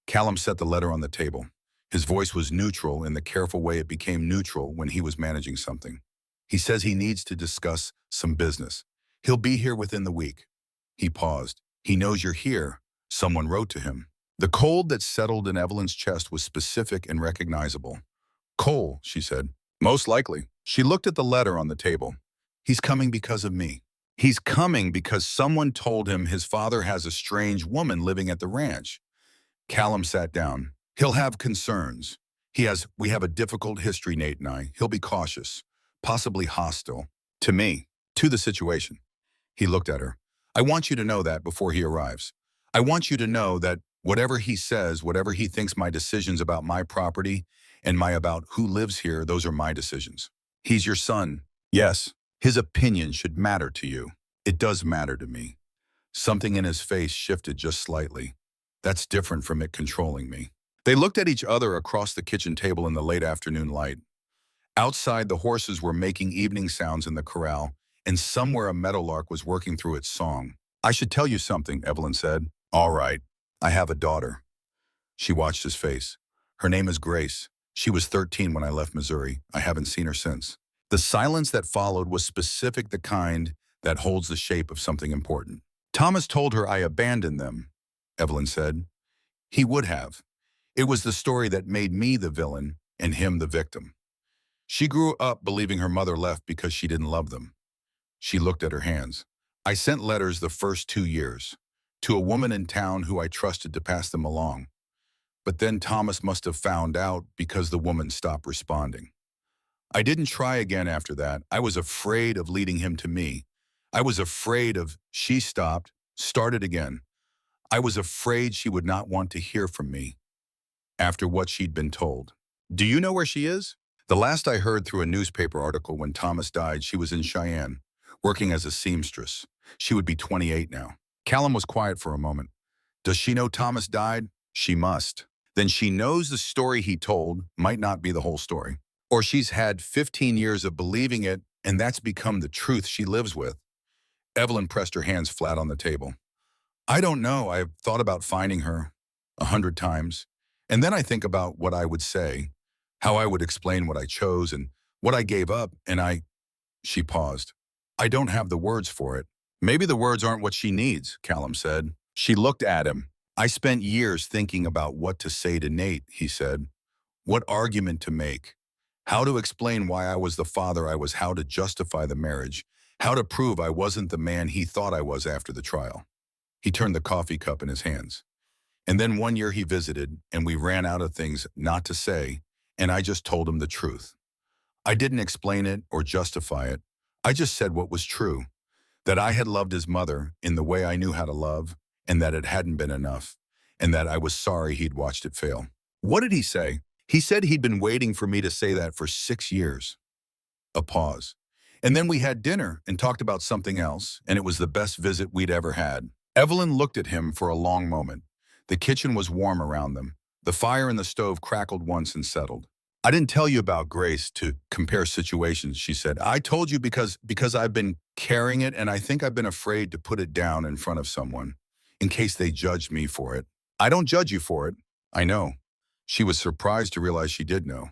Callum set the letter on the table. His voice was neutral in the careful way it became neutral when he was managing something. He says he needs to discuss some business. He'll be here within the week. He paused. He knows you're here. Someone wrote to him. The cold that settled in Evelyn's chest was specific and recognizable. Cole, she said. Most likely. She looked at the letter on the table. He's coming because of me. He's coming because someone told him his father has a strange woman living at the ranch. Callum sat down. He'll have concerns. We have a difficult history, Nate and I. He'll be cautious, possibly hostile. To me, to the situation. He looked at her. I want you to know that before he arrives. I want you to know that whatever he says, whatever he thinks my decisions about my property and about who lives here, those are my decisions. He's your son. Yes, his opinion should matter to you. It does matter to me. Something in his face shifted just slightly. That's different from it controlling me. They looked at each other across the kitchen table in the late afternoon light. Outside, the horses were making evening sounds in the corral, and somewhere a meadowlark was working through its song. I should tell you something, Evelyn said. All right. I have a daughter. She watched his face. Her name is Grace. She was 13 when I left Missouri. I haven't seen her since. The silence that followed was specific, the kind that holds the shape of something important. Thomas told her I abandoned them, Evelyn said. He would have. It was the story that made me the villain and him the victim. She grew up believing her mother left because she didn't love them. She looked at her hands. I sent letters the first 2 years to a woman in town who I trusted to pass them along. But then Thomas must have found out because the woman stopped responding. I didn't try again after that. I was afraid of leading him to me. I was afraid of she stopped, started again. I was afraid she would not want to hear from me after what she'd been told. Do you know where she is? The last I heard through a newspaper article when Thomas died, she was in Cheyenne, working as a seamstress. She would be 28 now. Callum was quiet for a moment. Does she know Thomas died? She must. Then she knows the story he told might not be the whole story. Or she's had 15 years of believing it, and that's become the truth she lives with. Evelyn pressed her hands flat on the table. I don't know. I've thought about finding her 100 times. And then I think about what I would say, how I would explain what I chose and what I gave up, and She paused. I don't have the words for it. Maybe the words aren't what she needs, Callum said. She looked at him. I spent years thinking about what to say to Nate, he said. What argument to make. How to explain why I was the father I was, how to justify the marriage, how to prove I wasn't the man he thought I was after the trial. He turned the coffee cup in his hands. And then one year he visited, and we ran out of things not to say, and I just told him the truth. I didn't explain it or justify it. I just said what was true, that I had loved his mother in the way I knew how to love, and that it hadn't been enough, and that I was sorry he'd watched it fail. What did he say? He said he'd been waiting for me to say that for 6 years. A pause. And then we had dinner and talked about something else, and it was the best visit we'd ever had. Evelyn looked at him for a long moment. The kitchen was warm around them. The fire in the stove crackled once and settled. I didn't tell you about Grace to compare situations, she said. I told you because I've been carrying it, and I think I've been afraid to put it down in front of someone, in case they judged me for it. I don't judge you for it. I know. She was surprised to realize she did know.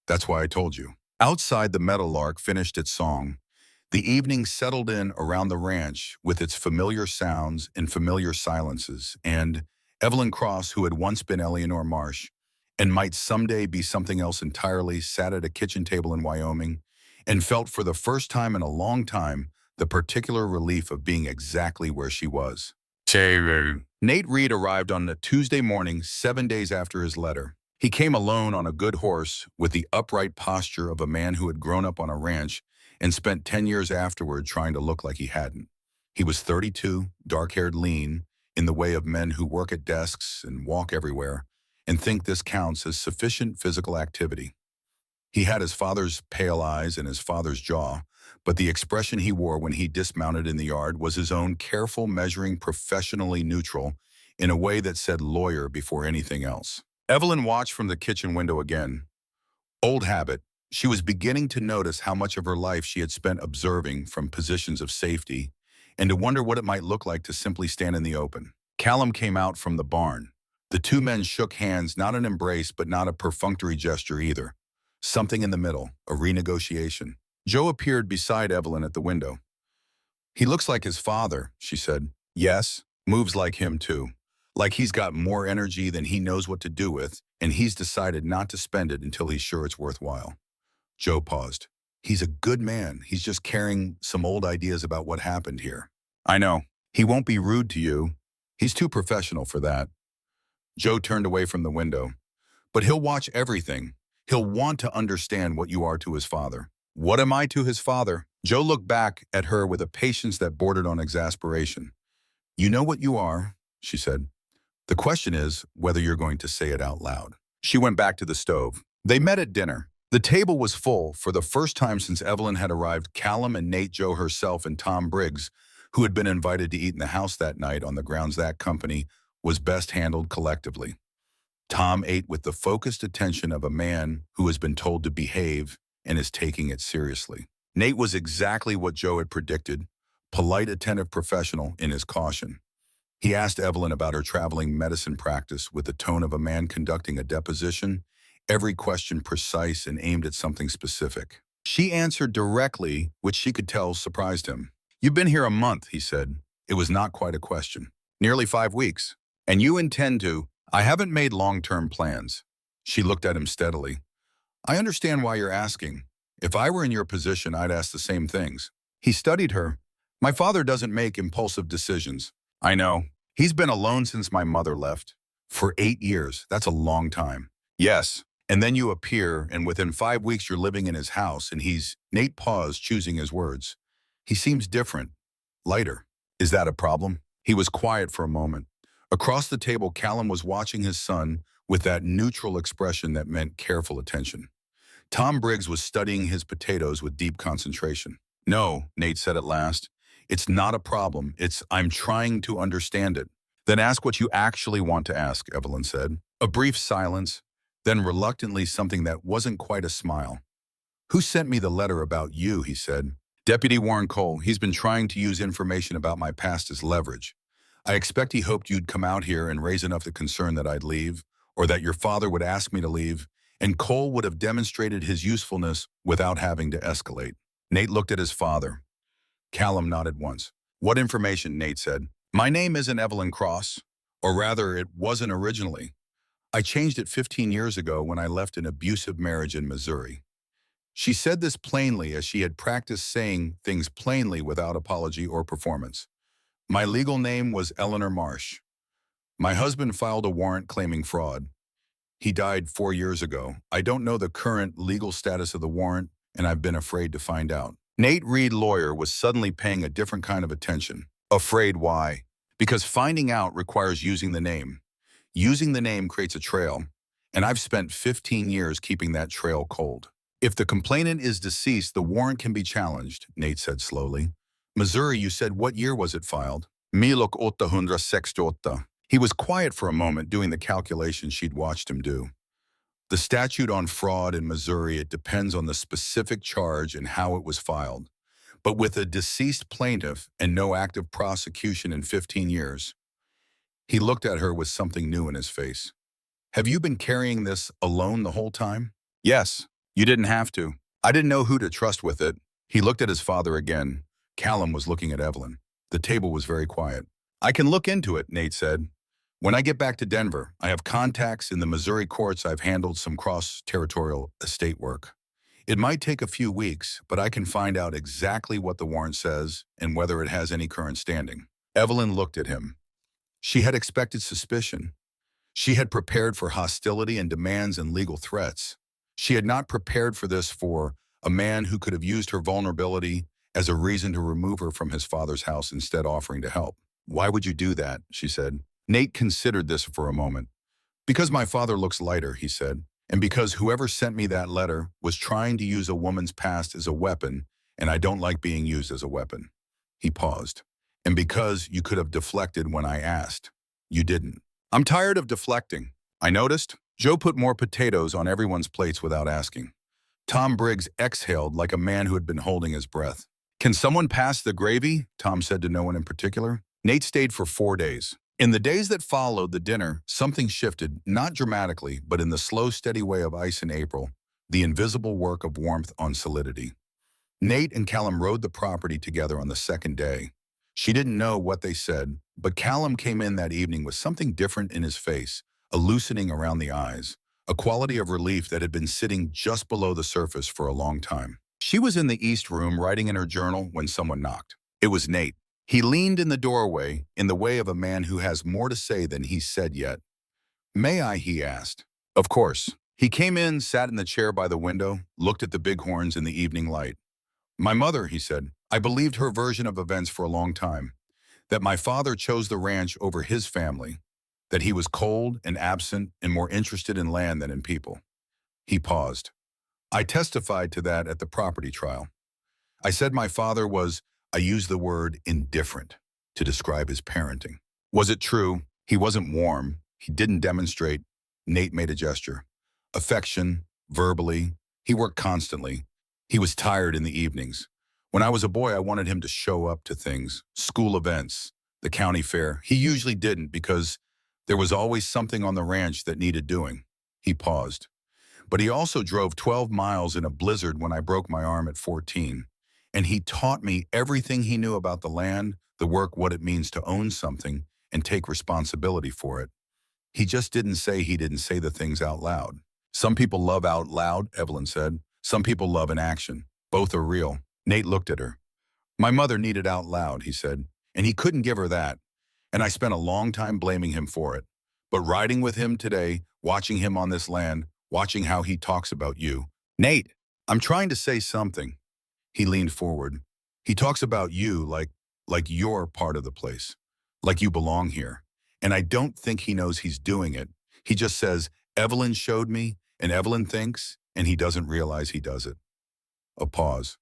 That's why I told you. Outside, the meadowlark finished its song. The evening settled in around the ranch with its familiar sounds and familiar silences, and Evelyn Cross, who had once been Eleanor Marsh, and might someday be something else entirely, sat at a kitchen table in Wyoming and felt for the first time in a long time the particular relief of being exactly where she was. Nate Reed arrived on a Tuesday morning, 7 days after his letter. He came alone on a good horse with the upright posture of a man who had grown up on a ranch and spent 10 years afterward trying to look like he hadn't. He was 32, dark-haired, lean, in the way of men who work at desks and walk everywhere and think this counts as sufficient physical activity. He had his father's pale eyes and his father's jaw, but the expression he wore when he dismounted in the yard was his own careful measuring, professionally neutral, in a way that said lawyer before anything else. Evelyn watched from the kitchen window again. Old habit, she was beginning to notice how much of her life she had spent observing from positions of safety and to wonder what it might look like to simply stand in the open. Callum came out from the barn. The two men shook hands, not an embrace, but not a perfunctory gesture either. Something in the middle, a renegotiation. Joe appeared beside Evelyn at the window. "He looks like his father," she said. "Yes, moves like him too. Like he's got more energy than he knows what to do with, and he's decided not to spend it until he's sure it's worthwhile." Joe paused. "He's a good man. He's just carrying some old ideas about what happened here." "I know. He won't be rude to you. He's too professional for that." Joe turned away from the window. "But he'll watch everything. He'll want to understand what you are to his father." "What am I to his father?" Joe looked back at her with a patience that bordered on exasperation. "You know what you are," she said. "The question is whether you're going to say it out loud." She went back to the stove. They met at dinner. The table was full. For the first time since Evelyn had arrived, Callum and Nate, Joe herself, and Tom Briggs, who had been invited to eat in the house that night on the grounds that company was best handled collectively. Tom ate with the focused attention of a man who has been told to behave and is taking it seriously. Nate was exactly what Joe had predicted, polite, attentive professional in his caution. He asked Evelyn about her traveling medicine practice with the tone of a man conducting a deposition, every question precise and aimed at something specific. She answered directly, which she could tell surprised him. "You've been here a month," he said. It was not quite a question. "Nearly 5 weeks. And you intend to—" "I haven't made long-term plans." She looked at him steadily. "I understand why you're asking. If I were in your position, I'd ask the same things." He studied her. "My father doesn't make impulsive decisions." "I know. He's been alone since my mother left." "For 8 years. That's a long time." "Yes. And then you appear, and within 5 weeks you're living in his house, and he's—" Nate paused, choosing his words. "He seems different. Lighter. Is that a problem?" He was quiet for a moment. Across the table, Callum was watching his son with that neutral expression that meant careful attention. Tom Briggs was studying his potatoes with deep concentration. "No," Nate said at last. "It's not a problem. I'm trying to understand it." "Then ask what you actually want to ask," Evelyn said. A brief silence, then reluctantly something that wasn't quite a smile. "Who sent me the letter about you?" he said. "Deputy Warren Cole. He's been trying to use information about my past as leverage. I expect he hoped you'd come out here and raise enough the concern that I'd leave, or that your father would ask me to leave, and Cole would have demonstrated his usefulness without having to escalate." Nate looked at his father. Callum nodded once. "What information?" Nate said. "My name isn't Evelyn Cross, or rather, it wasn't originally. I changed it 15 years ago when I left an abusive marriage in Missouri." She said this plainly, as she had practiced saying things plainly without apology or performance. "My legal name was Eleanor Marsh. My husband filed a warrant claiming fraud. He died 4 years ago. I don't know the current legal status of the warrant, and I've been afraid to find out." Nate Reed, lawyer, was suddenly paying a different kind of attention. "Afraid why?" "Because finding out requires using the name. Using the name creates a trail, and I've spent 15 years keeping that trail cold. If the complainant is deceased, the warrant can be challenged," Nate said slowly. "Missouri, you said, what year was it filed?" 1868. He was quiet for a moment, doing the calculations she'd watched him do. "The statute on fraud in Missouri, it depends on the specific charge and how it was filed. But with a deceased plaintiff and no active prosecution in 15 years, he looked at her with something new in his face. "Have you been carrying this alone the whole time?" "Yes. You didn't have to. I didn't know who to trust with it." He looked at his father again. Callum was looking at Evelyn. The table was very quiet. "I can look into it," Nate said. When I get back to Denver, I have contacts in the Missouri courts. I've handled some cross-territorial estate work. It might take a few weeks, but I can find out exactly what the warrant says and whether it has any current standing. Evelyn looked at him. She had expected suspicion. She had prepared for hostility and demands and legal threats. She had not prepared for this for a man who could have used her vulnerability as a reason to remove her from his father's house, instead offering to help. "Why would you do that?" she said. Nate considered this for a moment. "Because my father looks lighter," he said, "and because whoever sent me that letter was trying to use a woman's past as a weapon, and I don't like being used as a weapon." He paused. "And because you could have deflected when I asked. You didn't." "I'm tired of deflecting." I noticed. Joe put more potatoes on everyone's plates without asking. Tom Briggs exhaled like a man who had been holding his breath. "Can someone pass the gravy?" Tom said to no one in particular. Nate stayed for 4 days. In the days that followed the dinner, something shifted, not dramatically, but in the slow, steady way of ice in April, the invisible work of warmth on solidity. Nate and Callum rode the property together on the second day. She didn't know what they said, but Callum came in that evening with something different in his face, a loosening around the eyes, a quality of relief that had been sitting just below the surface for a long time. She was in the East Room writing in her journal when someone knocked. It was Nate. He leaned in the doorway in the way of a man who has more to say than he's said yet. "May I?" he asked. "Of course." He came in, sat in the chair by the window, looked at the bighorns in the evening light. "My mother," he said, "I believed her version of events for a long time, that my father chose the ranch over his family, that he was cold and absent and more interested in land than in people." He paused. "I testified to that at the property trial. I said my father was, I used the word indifferent to describe his parenting. Was it true? He wasn't warm. He didn't demonstrate." Nate made a gesture. "Affection, verbally. He worked constantly. He was tired in the evenings. When I was a boy, I wanted him to show up to things, school events, the county fair. He usually didn't because there was always something on the ranch that needed doing." He paused. "But he also drove 12 miles in a blizzard when I broke my arm at 14. And he taught me everything he knew about the land, the work, what it means to own something and take responsibility for it. He just didn't say the things out loud." "Some people love out loud," Evelyn said. "Some people love in action. Both are real." Nate looked at her. "My mother needed out loud," he said, "and he couldn't give her that. And I spent a long time blaming him for it. But riding with him today, watching him on this land, watching how he talks about you." "Nate, I'm trying to say something." He leaned forward. "He talks about you like you're part of the place, like you belong here. And I don't think he knows he's doing it. He just says, 'Evelyn showed me,' and Evelyn thinks, and he doesn't realize he does it." A pause.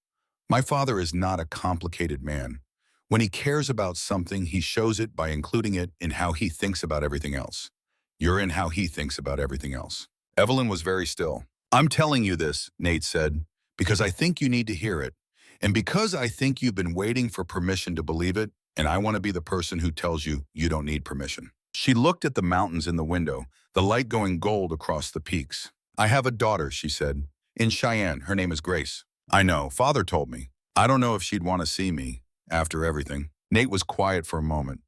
"My father is not a complicated man. When he cares about something, he shows it by including it in how he thinks about everything else. You're in how he thinks about everything else." Evelyn was very still. "I'm telling you this," Nate said, "because I think you need to hear it. And because I think you've been waiting for permission to believe it, and I want to be the person who tells you you don't need permission." She looked at the mountains in the window, the light going gold across the peaks. "I have a daughter," she said, "in Cheyenne. Her name is Grace." "I know. Father told me. I don't know if she'd want to see me, after everything." Nate was quiet for a moment.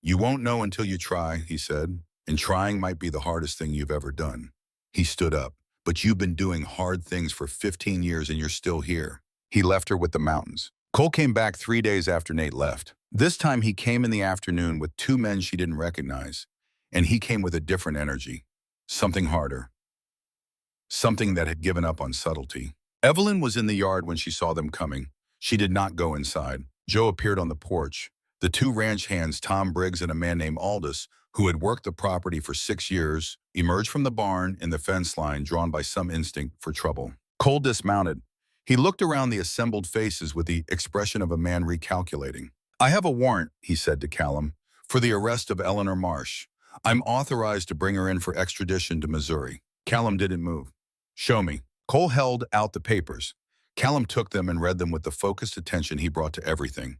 "You won't know until you try," he said, "and trying might be the hardest thing you've ever done." He stood up. "But you've been doing hard things for 15 years and you're still here." He left her with the mountains. Cole came back 3 days after Nate left. This time he came in the afternoon with 2 men she didn't recognize, and he came with a different energy, something harder, something that had given up on subtlety. Evelyn was in the yard when she saw them coming. She did not go inside. Joe appeared on the porch. The 2 ranch hands, Tom Briggs and a man named Aldous, who had worked the property for 6 years, emerged from the barn in the fence line, drawn by some instinct for trouble. Cole dismounted. He looked around the assembled faces with the expression of a man recalculating. "I have a warrant," he said to Callum, "for the arrest of Eleanor Marsh. I'm authorized to bring her in for extradition to Missouri." Callum didn't move. "Show me." Cole held out the papers. Callum took them and read them with the focused attention he brought to everything.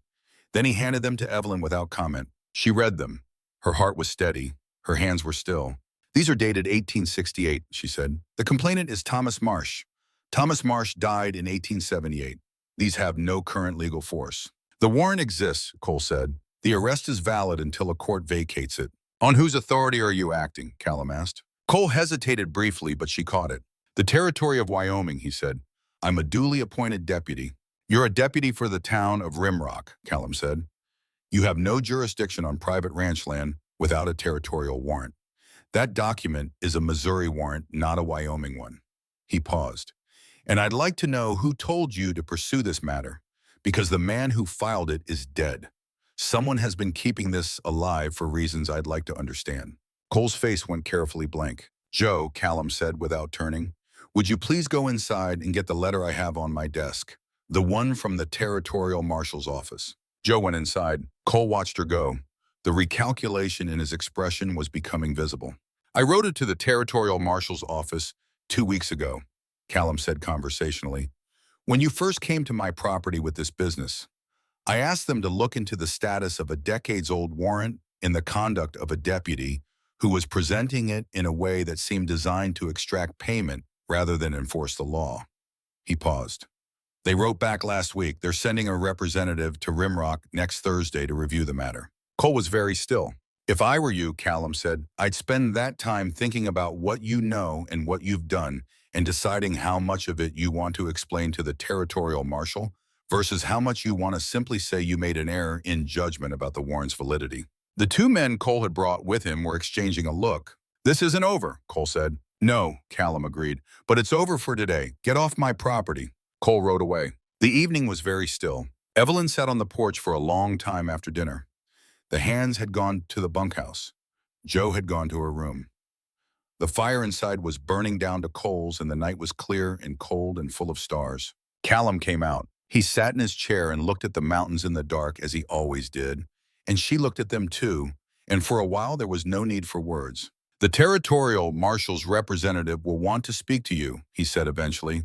Then he handed them to Evelyn without comment. She read them. Her heart was steady. Her hands were still. "These are dated 1868, she said. "The complainant is Thomas Marsh. Thomas Marsh died in 1878. These have no current legal force." "The warrant exists," Cole said. "The arrest is valid until a court vacates it. On whose authority are you acting? Callum asked. Cole hesitated briefly, but she caught it. The territory of Wyoming, he said. I'm a duly appointed deputy. You're a deputy for the town of Rimrock, Callum said. You have no jurisdiction on private ranch land without a territorial warrant. That document is a Missouri warrant, not a Wyoming one. He paused. And I'd like to know who told you to pursue this matter, because the man who filed it is dead. Someone has been keeping this alive for reasons I'd like to understand. Cole's face went carefully blank. Joe, Callum said without turning, would you please go inside and get the letter I have on my desk? The one from the territorial marshal's office. Joe went inside. Cole watched her go. The recalculation in his expression was becoming visible. I wrote it to the territorial marshal's office 2 weeks ago, Callum said conversationally. When you first came to my property with this business, I asked them to look into the status of a decades-old warrant in the conduct of a deputy who was presenting it in a way that seemed designed to extract payment rather than enforce the law. He paused. They wrote back last week. They're sending a representative to Rimrock next Thursday to review the matter. Cole was very still. If I were you, Callum said, I'd spend that time thinking about what you know and what you've done and deciding how much of it you want to explain to the territorial marshal versus how much you want to simply say you made an error in judgment about the warrant's validity. The two men Cole had brought with him were exchanging a look. This isn't over, Cole said. No, Callum agreed, but it's over for today. Get off my property. Cole rode away. The evening was very still. Evelyn sat on the porch for a long time after dinner. The hands had gone to the bunkhouse. Joe had gone to her room. The fire inside was burning down to coals, and the night was clear and cold and full of stars. Callum came out. He sat in his chair and looked at the mountains in the dark as he always did, and she looked at them too, and for a while there was no need for words. The territorial marshal's representative will want to speak to you, he said eventually.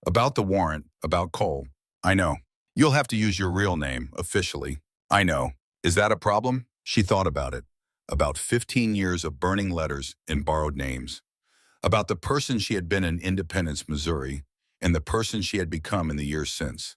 About the warrant, about Cole. I know. You'll have to use your real name, officially. I know. Is that a problem? She thought about it. About 15 years of burning letters and borrowed names. About the person she had been in Independence, Missouri, and the person she had become in the years since.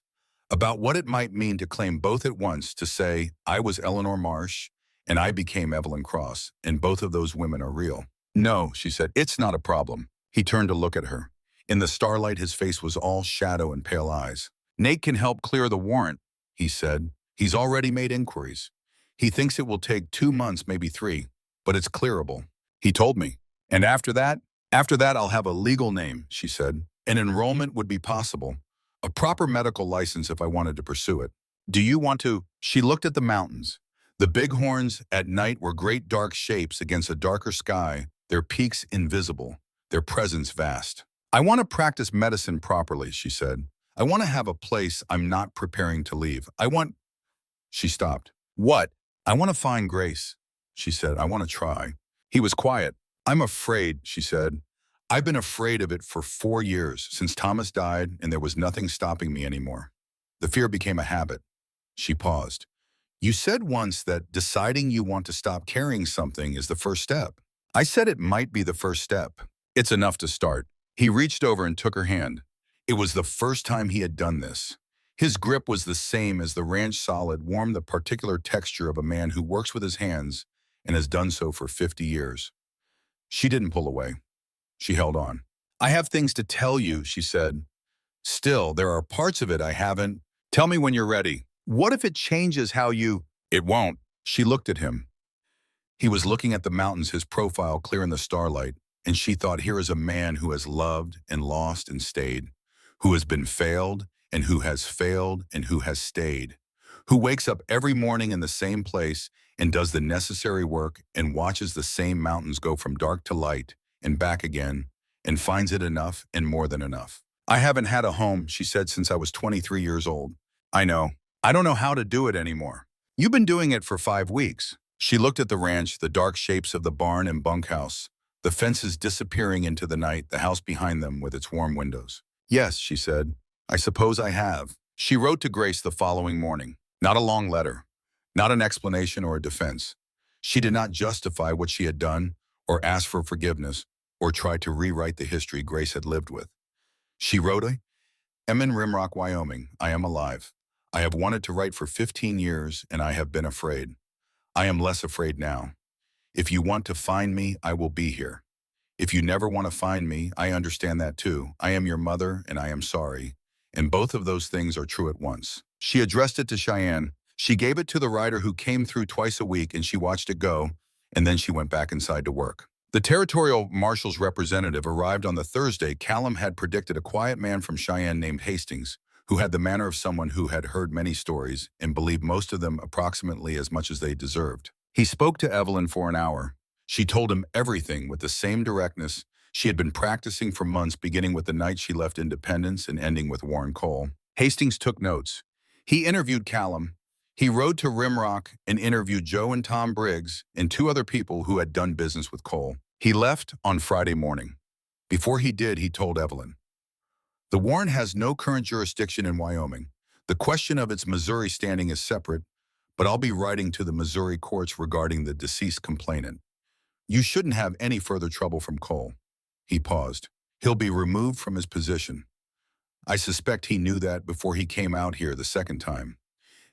About what it might mean to claim both at once, to say, I was Eleanor Marsh, and I became Evelyn Cross, and both of those women are real. No, she said, it's not a problem. He turned to look at her. In the starlight, his face was all shadow and pale eyes. Nate can help clear the warrant, he said. He's already made inquiries. He thinks it will take 2 months, maybe 3, but it's clearable. He told me. And after that I'll have a legal name, she said. An enrollment would be possible. A proper medical license if I wanted to pursue it. Do you want to? She looked at the mountains. The bighorns at night were great dark shapes against a darker sky, their peaks invisible, their presence vast. I want to practice medicine properly, she said. I want to have a place I'm not preparing to leave. She stopped. What? I want to find Grace, she said. I want to try. He was quiet. I'm afraid, she said. I've been afraid of it for 4 years, since Thomas died, and there was nothing stopping me anymore. The fear became a habit. She paused. You said once that deciding you want to stop carrying something is the first step. I said it might be the first step. It's enough to start. He reached over and took her hand. It was the first time he had done this. His grip was the same as the ranch solid, warmed the particular texture of a man who works with his hands and has done so for 50 years. She didn't pull away. She held on. I have things to tell you, she said. Still, there are parts of it I haven't. Tell me when you're ready. What if it changes how you... It won't. She looked at him. He was looking at the mountains, his profile clear in the starlight, and she thought, here is a man who has loved and lost and stayed, who has been failed and who has failed and who has stayed, who wakes up every morning in the same place and does the necessary work and watches the same mountains go from dark to light and back again, and finds it enough and more than enough. I haven't had a home, she said, since I was 23 years old. I know. I don't know how to do it anymore. You've been doing it for 5 weeks. She looked at the ranch, the dark shapes of the barn and bunkhouse, the fences disappearing into the night, the house behind them with its warm windows. Yes, she said. I suppose I have. She wrote to Grace the following morning. Not a long letter. Not an explanation or a defense. She did not justify what she had done or ask for forgiveness or try to rewrite the history Grace had lived with. She wrote, I'm in Rimrock, Wyoming. I am alive. I have wanted to write for 15 years, and I have been afraid. I am less afraid now. If you want to find me, I will be here. If you never want to find me, I understand that too. I am your mother, and I am sorry. And both of those things are true at once. She addressed it to Cheyenne. She gave it to the writer who came through twice a week, and she watched it go, and then she went back inside to work. The territorial marshal's representative arrived on the Thursday. Callum had predicted a quiet man from Cheyenne named Hastings, who had the manner of someone who had heard many stories and believed most of them approximately as much as they deserved. He spoke to Evelyn for an hour. She told him everything with the same directness she had been practicing for months, beginning with the night she left Independence and ending with Warren Cole. Hastings took notes. He interviewed Callum. He rode to Rimrock and interviewed Joe and Tom Briggs and two other people who had done business with Cole. He left on Friday morning. Before he did, he told Evelyn, "The warrant has no current jurisdiction in Wyoming. The question of its Missouri standing is separate, but I'll be writing to the Missouri courts regarding the deceased complainant. You shouldn't have any further trouble from Cole." He paused. "He'll be removed from his position. I suspect he knew that before he came out here the second time.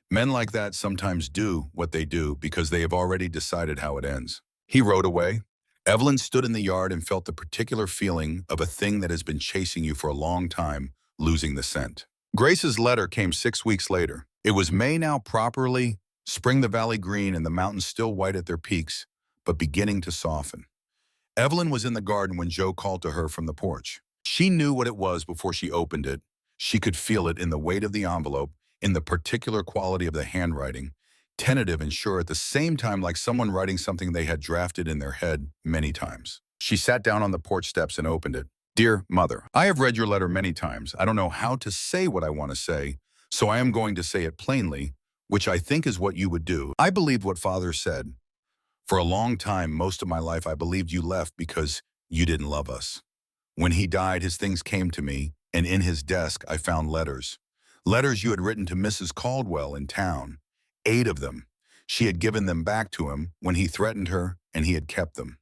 Men like that sometimes do what they do because they have already decided how it ends." He rode away. Evelyn stood in the yard and felt the particular feeling of a thing that has been chasing you for a long time, losing the scent. Grace's letter came 6 weeks later. It was May now properly, spring the valley green and the mountains still white at their peaks, but beginning to soften. Evelyn was in the garden when Joe called to her from the porch. She knew what it was before she opened it. She could feel it in the weight of the envelope, in the particular quality of the handwriting, tentative and sure at the same time, like someone writing something they had drafted in their head many times. She sat down on the porch steps and opened it. "Dear Mother, I have read your letter many times. I don't know how to say what I want to say, so I am going to say it plainly, which I think is what you would do. I believed what Father said. For a long time, most of my life, I believed you left because you didn't love us. When he died, his things came to me, and in his desk, I found letters. Letters you had written to Mrs. Caldwell in town. 8 of them. She had given them back to him when he threatened her, and he had kept them.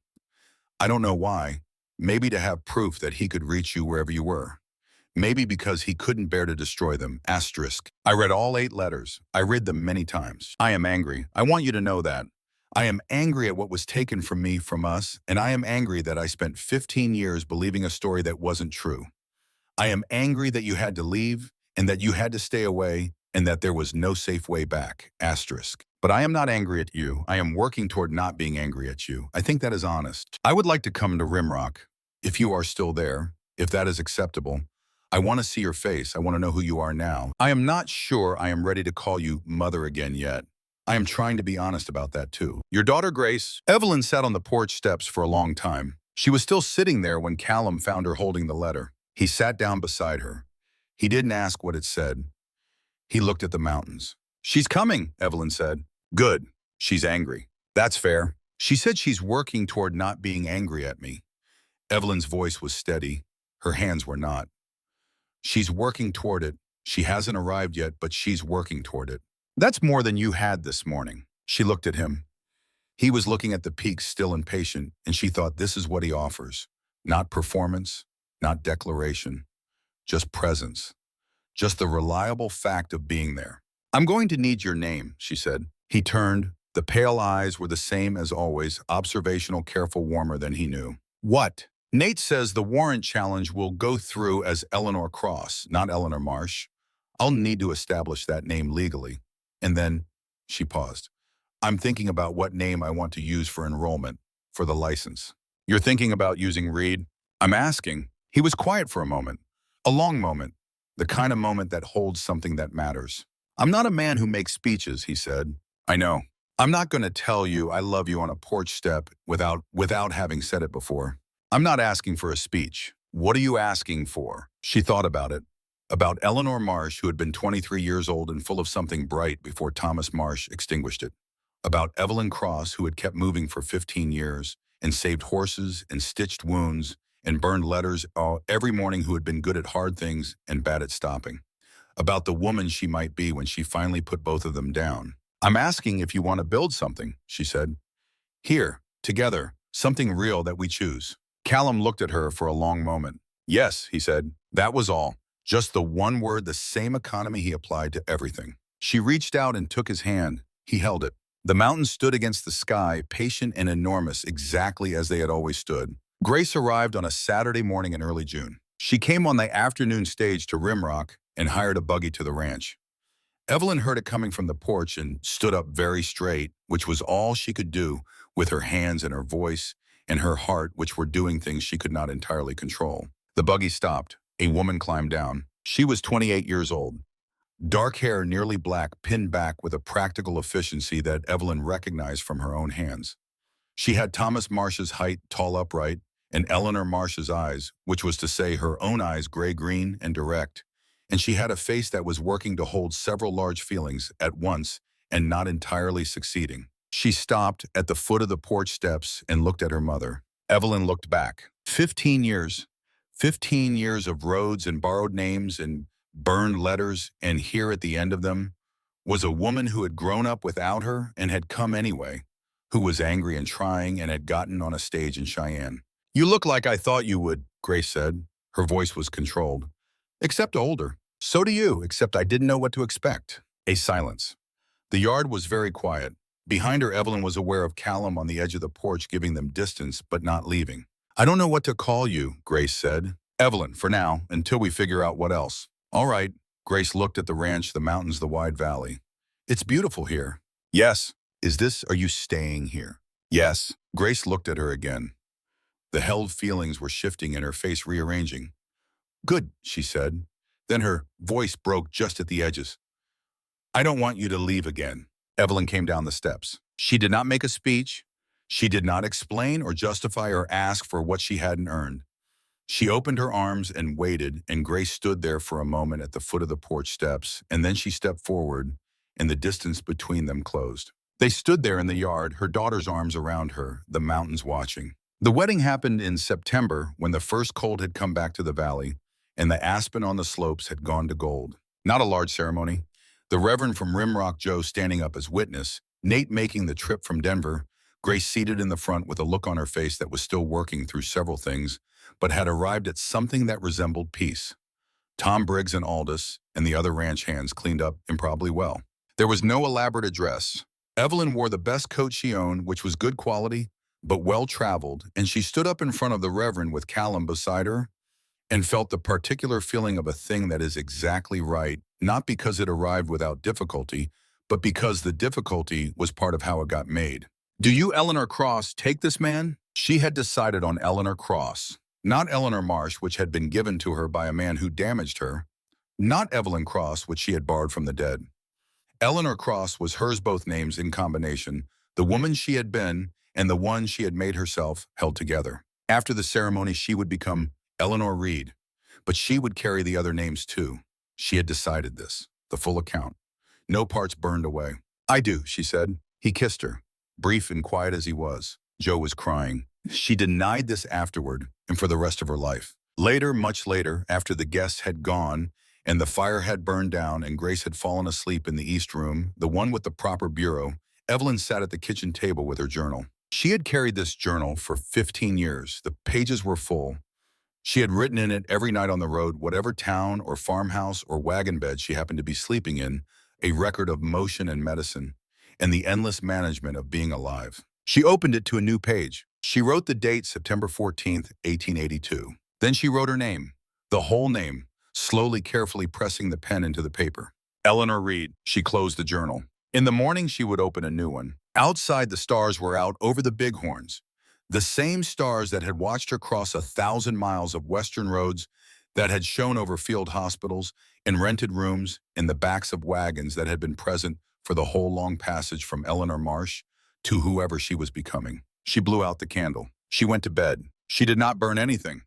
I don't know why. Maybe to have proof that he could reach you wherever you were. Maybe because he couldn't bear to destroy them. Asterisk. I read all 8 letters. I read them many times. I am angry. I want you to know that. I am angry at what was taken from me, from us, and I am angry that I spent 15 years believing a story that wasn't true. I am angry that you had to leave, and that you had to stay away, and that there was no safe way back. Asterisk. But I am not angry at you. I am working toward not being angry at you. I think that is honest. I would like to come to Rimrock, if you are still there, if that is acceptable. I want to see your face. I want to know who you are now. I am not sure I am ready to call you Mother again yet. I am trying to be honest about that too. Your daughter, Grace." Evelyn sat on the porch steps for a long time. She was still sitting there when Callum found her holding the letter. He sat down beside her. He didn't ask what it said. He looked at the mountains. "She's coming," Evelyn said. "Good. She's angry. That's fair. She said she's working toward not being angry at me." Evelyn's voice was steady. Her hands were not. "She's working toward it. She hasn't arrived yet, but she's working toward it. That's more than you had this morning." She looked at him. He was looking at the peaks, still impatient, and she thought, this is what he offers. Not performance, not declaration, just presence. Just the reliable fact of being there. "I'm going to need your name," she said. He turned. The pale eyes were the same as always, observational, careful, warmer than he knew. "What?" "Nate says the warrant challenge will go through as Eleanor Cross, not Eleanor Marsh. I'll need to establish that name legally. And then," she paused, "I'm thinking about what name I want to use for enrollment, for the license." "You're thinking about using Reed?" "I'm asking." He was quiet for a moment. A long moment. The kind of moment that holds something that matters. "I'm not a man who makes speeches," he said. "I know. I'm not going to tell you I love you on a porch step without having said it before. I'm not asking for a speech." "What are you asking for?" She thought about it. About Eleanor Marsh, who had been 23 years old and full of something bright before Thomas Marsh extinguished it. About Evelyn Cross, who had kept moving for 15 years and saved horses and stitched wounds and burned letters every morning, who had been good at hard things and bad at stopping. About the woman she might be when she finally put both of them down. "I'm asking if you want to build something," she said. "Here, together, something real that we choose." Callum looked at her for a long moment. "Yes," he said. That was all. Just the one word, the same economy he applied to everything. She reached out and took his hand. He held it. The mountains stood against the sky, patient and enormous, exactly as they had always stood. Grace arrived on a Saturday morning in early June. She came on the afternoon stage to Rimrock and hired a buggy to the ranch. Evelyn heard it coming from the porch and stood up very straight, which was all she could do with her hands and her voice and her heart, which were doing things she could not entirely control. The buggy stopped. A woman climbed down. She was 28 years old. Dark hair, nearly black, pinned back with a practical efficiency that Evelyn recognized from her own hands. She had Thomas Marsh's height, tall, upright, and Eleanor Marsh's eyes, which was to say her own eyes, gray-green and direct. And she had a face that was working to hold several large feelings at once and not entirely succeeding. She stopped at the foot of the porch steps and looked at her mother. Evelyn looked back. 15 years. 15 years of roads and borrowed names and burned letters, and here at the end of them was a woman who had grown up without her and had come anyway, who was angry and trying and had gotten on a stage in Cheyenne. "You look like I thought you would," Grace said. Her voice was controlled. "Except older. So do you, except I didn't know what to expect." A silence. The yard was very quiet. Behind her, Evelyn was aware of Callum on the edge of the porch giving them distance but not leaving. "I don't know what to call you," Grace said. "Evelyn, for now, until we figure out what else." "All right." Grace looked at the ranch, the mountains, the wide valley. "It's beautiful here." "Yes." Are you staying here?" "Yes." Grace looked at her again. The held feelings were shifting and her face rearranging. "Good," she said. Then her voice broke just at the edges. "I don't want you to leave again." Evelyn came down the steps. She did not make a speech. She did not explain or justify or ask for what she hadn't earned. She opened her arms and waited, and Grace stood there for a moment at the foot of the porch steps, and then she stepped forward, and the distance between them closed. They stood there in the yard, her daughter's arms around her, the mountains watching. The wedding happened in September when the first cold had come back to the valley, and the aspen on the slopes had gone to gold. Not a large ceremony. The Reverend from Rimrock, Joe, standing up as witness, Nate making the trip from Denver, Grace seated in the front with a look on her face that was still working through several things, but had arrived at something that resembled peace. Tom Briggs and Aldous and the other ranch hands cleaned up improbably well. There was no elaborate address. Evelyn wore the best coat she owned, which was good quality, but well-traveled, and she stood up in front of the Reverend with Callum beside her and felt the particular feeling of a thing that is exactly right, not because it arrived without difficulty, but because the difficulty was part of how it got made. "Do you, Eleanor Cross, take this man?" She had decided on Eleanor Cross, not Eleanor Marsh, which had been given to her by a man who damaged her, not Evelyn Cross, which she had borrowed from the dead. Eleanor Cross was hers, both names in combination, the woman she had been and the one she had made herself, held together. After the ceremony, she would become Eleanor Reed, but she would carry the other names too. She had decided this, the full account. No parts burned away. "I do," she said. He kissed her, brief and quiet as he was. Joe was crying. She denied this afterward and for the rest of her life. Later, much later, after the guests had gone and the fire had burned down and Grace had fallen asleep in the East Room, the one with the proper bureau, Evelyn sat at the kitchen table with her journal. She had carried this journal for 15 years. The pages were full. She had written in it every night on the road, whatever town or farmhouse or wagon bed she happened to be sleeping in, a record of motion and medicine, and the endless management of being alive. She opened it to a new page. She wrote the date September 14th, 1882. Then she wrote her name, the whole name, slowly, carefully pressing the pen into the paper. Eleanor Reed. She closed the journal. In the morning, she would open a new one. Outside, the stars were out over the bighorns. The same stars that had watched her cross 1,000 miles of western roads, that had shone over field hospitals and rented rooms in the backs of wagons, that had been present for the whole long passage from Eleanor Marsh to whoever she was becoming. She blew out the candle. She went to bed. She did not burn anything.